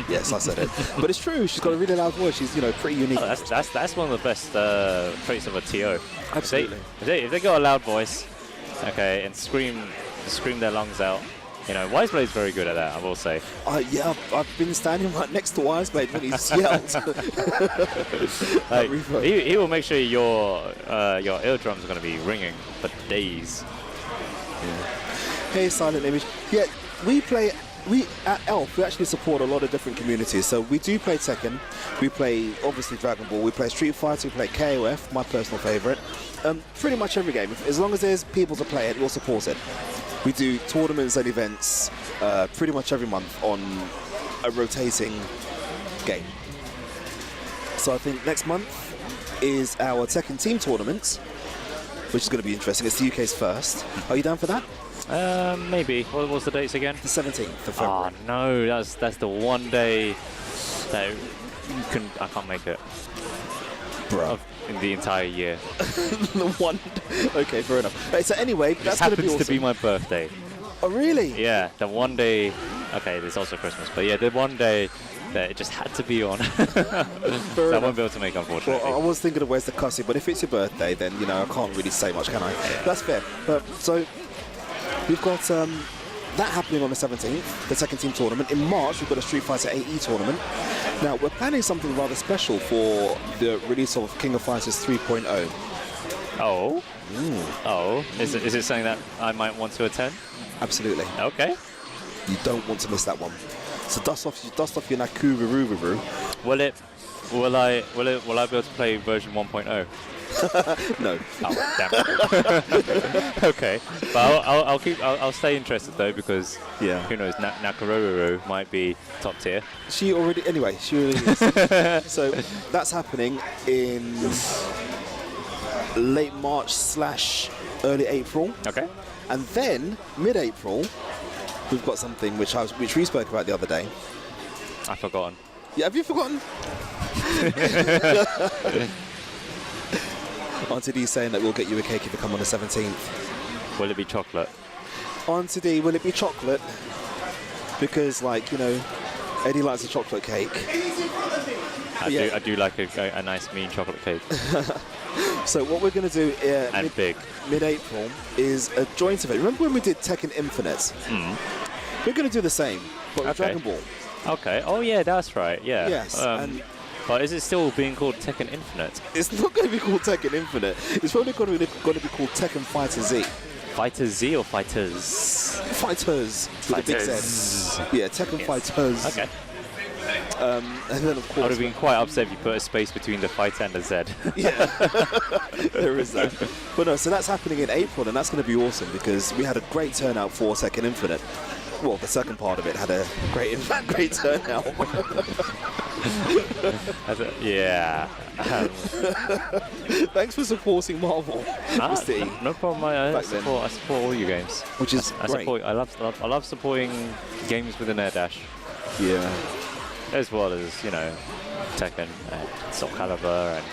Speaker 1: Yes, I said it. But it's true. She's got a really loud voice. She's, you know, pretty unique.
Speaker 2: Oh, that's one of the best traits of a TO.
Speaker 1: Absolutely.
Speaker 2: If they got a loud voice, okay, and scream their lungs out, you know, Wiseblade's very good at that, I will say.
Speaker 1: Yeah, I've been standing right next to Wiseblade when he's yelled.
Speaker 2: Like, he will make sure your eardrums are going to be ringing for days.
Speaker 1: Hey, Silent Image. Yeah, we at ELF, we actually support a lot of different communities. So we do play Tekken, we play obviously Dragon Ball, we play Street Fighter, we play KOF, my personal favourite. Pretty much every game. As long as there's people to play it, we'll support it. We do tournaments and events pretty much every month on a rotating game. So I think next month is our Tekken team tournament, which is going to be interesting. It's the UK's first. Are you down for that?
Speaker 2: Maybe. What was the dates again?
Speaker 1: The 17th of February.
Speaker 2: Oh no, that's the one day that I can't make it.
Speaker 1: Bro.
Speaker 2: In the entire year.
Speaker 1: The one. Okay, fair enough. Right, so anyway, that's going to be awesome.
Speaker 2: Happens to be my birthday.
Speaker 1: Oh really?
Speaker 2: Yeah, the one day. Okay, there's also Christmas, but yeah, the one day that it just had to be on. So I won't be able to make, unfortunately.
Speaker 1: Well, I was thinking of ways to cuss it, but if it's your birthday, then you know I can't really say much, can I? Yeah. That's fair. But so we've got that happening on the 17th, the Tekken team tournament. In March, we've got a Street Fighter 8E tournament. Now, we're planning something rather special for the release of King of Fighters 3.0.
Speaker 2: Oh? Oh? Is it something that I might want to attend?
Speaker 1: Absolutely.
Speaker 2: Okay.
Speaker 1: You don't want to miss that one. So dust off your Naku-Ruru.
Speaker 2: Will I be able to play version 1.0?
Speaker 1: No.
Speaker 2: Oh, damn. Okay, but I'll stay interested though, because who knows, Nakaruru might be top tier.
Speaker 1: She already is. So that's happening in late March / early April.
Speaker 2: Okay.
Speaker 1: And then mid-April, we've got something which we spoke about the other day.
Speaker 2: I've forgotten.
Speaker 1: Yeah, have you forgotten? Auntie D saying that we'll get you a cake if you come on the 17th.
Speaker 2: Will it be chocolate?
Speaker 1: Auntie D, will it be chocolate? Because, like, you know, Eddie likes a chocolate cake.
Speaker 2: I do like a nice mean chocolate cake.
Speaker 1: So what we're going to do mid-April is a joint event. Remember when we did Tekken Infinite? We're going to do the same, but with Dragon Ball.
Speaker 2: Okay. Oh yeah, that's right. Yeah.
Speaker 1: Yes.
Speaker 2: But is it still being called Tekken Infinite?
Speaker 1: It's not going to be called Tekken Infinite. It's probably going to be called Tekken Fighter Z.
Speaker 2: Fighter Z or Fighters?
Speaker 1: Fighters. With a big Z. Yeah, Tekken Fighters.
Speaker 2: Okay.
Speaker 1: And then of course
Speaker 2: I would have been quite upset if you put a space between the fighter and the Z.
Speaker 1: Yeah, there is that. But no, so that's happening in April, and that's going to be awesome because we had a great turnout for Tekken Infinite. Well, the second part of it had a great turnout.
Speaker 2: Yeah.
Speaker 1: Thanks for supporting Marvel, Mr.E.
Speaker 2: No problem. I support all your games.
Speaker 1: Which is great.
Speaker 2: I love supporting games with an air dash.
Speaker 1: Yeah.
Speaker 2: As well as, you know, Tekken and Soul Calibur and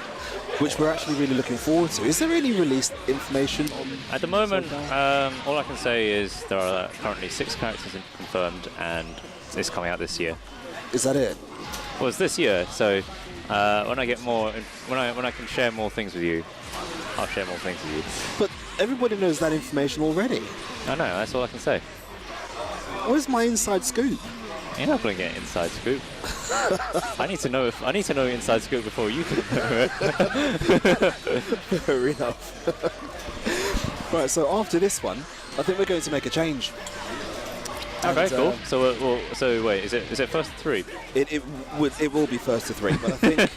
Speaker 1: which we're actually really looking forward to. Is there any released information on?
Speaker 2: At the moment, all I can say is there are currently 6 characters confirmed, and it's coming out this year.
Speaker 1: Is that it?
Speaker 2: Well, it's this year, so when I get more, when I can share more things with you, I'll share more things with you.
Speaker 1: But everybody knows that information already.
Speaker 2: I know. That's all I can say.
Speaker 1: Where's my inside scoop?
Speaker 2: You're not going to get inside scoop. I need to know inside scoop before you can know it.
Speaker 1: Fair enough. Right, so after this one, I think we're going to make a change.
Speaker 2: Okay, cool. So wait, is it first to 3?
Speaker 1: It will be first to 3, but I think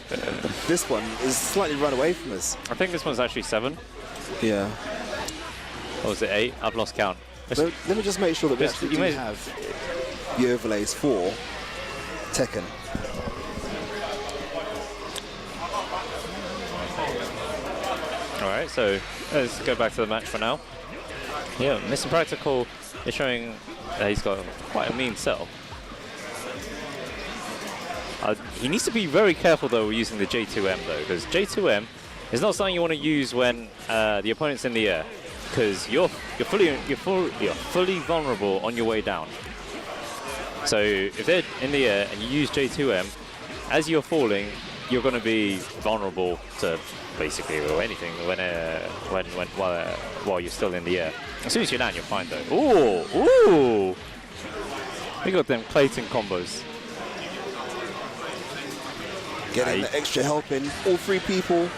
Speaker 1: this one is slightly run away from us.
Speaker 2: I think this one's actually 7.
Speaker 1: Yeah.
Speaker 2: Or is it 8? I've lost count.
Speaker 1: Let me just make sure that we actually do have the overlays for Tekken.
Speaker 2: Alright, so let's go back to the match for now. Yeah, Mr. Practical is showing that he's got quite a mean setup. He needs to be very careful though using the J2M though, because J2M is not something you want to use when the opponent's in the air. because you're fully vulnerable on your way down. So if they're in the air and you use J2M, as you're falling, you're going to be vulnerable to basically anything while you're still in the air. As soon as you land, you're fine though. Ooh! We got them Clayton combos.
Speaker 1: Getting the extra help in. All 3 people.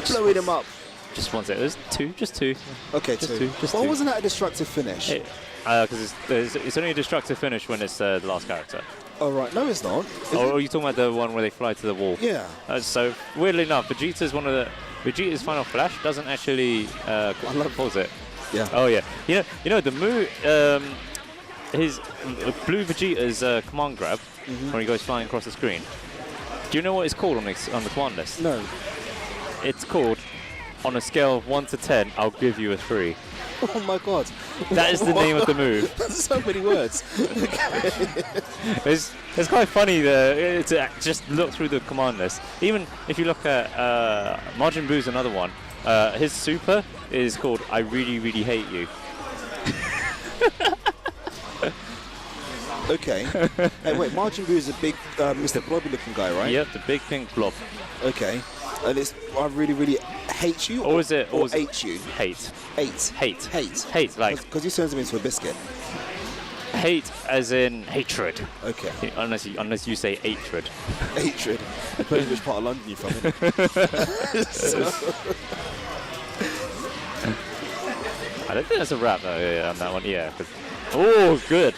Speaker 1: Blowing them up.
Speaker 2: Just one second. There's 2. Just 2.
Speaker 1: Okay,
Speaker 2: just
Speaker 1: 2.
Speaker 2: Just
Speaker 1: Why
Speaker 2: 2.
Speaker 1: wasn't that a destructive finish?
Speaker 2: Because it's only a destructive finish when it's the last character.
Speaker 1: Oh, right. No, it's not.
Speaker 2: Or are you talking about the one where they fly to the wall?
Speaker 1: Yeah.
Speaker 2: So, weirdly enough, Vegeta's final flash doesn't actually... what was it?
Speaker 1: Yeah.
Speaker 2: Oh, yeah. You know the move... his blue Vegeta's command grab, when he goes flying across the screen. Do you know what it's called on the command list?
Speaker 1: No.
Speaker 2: It's called, on a scale of 1 to 10, I'll give you a 3.
Speaker 1: Oh my god.
Speaker 2: That is the name of the move.
Speaker 1: That's so many words.
Speaker 2: It's quite funny to just look through the command list. Even if you look at Majin Buu's another one, his super is called I Really, Really Hate You.
Speaker 1: Okay. Hey, wait, Majin Buu is a big Mr. Blobby looking guy, right?
Speaker 2: Yep, the big pink blob.
Speaker 1: Okay. And it's I really, really hate you?
Speaker 2: Or is it?
Speaker 1: Or hate you?
Speaker 2: Hate.
Speaker 1: Hate,
Speaker 2: like...
Speaker 1: Because he turns him into a biscuit.
Speaker 2: Hate as in hatred.
Speaker 1: Okay.
Speaker 2: Unless you say hatred.
Speaker 1: Hatred. Depends which part of London you're from.
Speaker 2: I don't think that's a wrap though on that one. Yeah. Oh, good.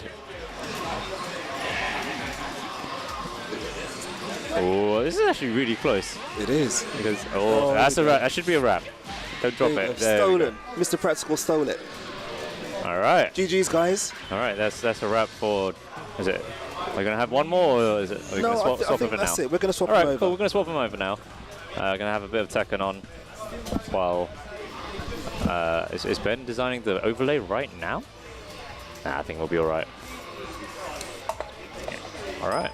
Speaker 2: Oh, this is actually really close.
Speaker 1: It is.
Speaker 2: Because that's a wrap. That should be a wrap. Don't drop it.
Speaker 1: Stolen. Mr. Practical stole it.
Speaker 2: All right.
Speaker 1: GG's, guys.
Speaker 2: All right. That's a wrap for. Is it? Are we gonna have one more, or is it? Are we
Speaker 1: No,
Speaker 2: gonna swap
Speaker 1: I think
Speaker 2: over
Speaker 1: that's
Speaker 2: now?
Speaker 1: it. We're gonna swap
Speaker 2: All
Speaker 1: them
Speaker 2: right.
Speaker 1: over.
Speaker 2: Cool. We're gonna swap them over now. We're gonna have a bit of Tekken on while. Is Ben designing the overlay right now? Nah, I think we'll be all right. All right.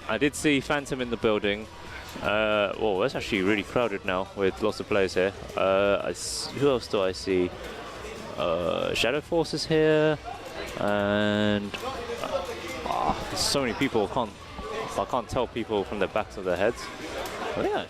Speaker 2: I did see Phantom in the building. Well, it's actually really crowded now with lots of players here. Who else do I see? Shadow Force is here, and there's so many people. I can't tell people from the backs of their heads. Oh yeah.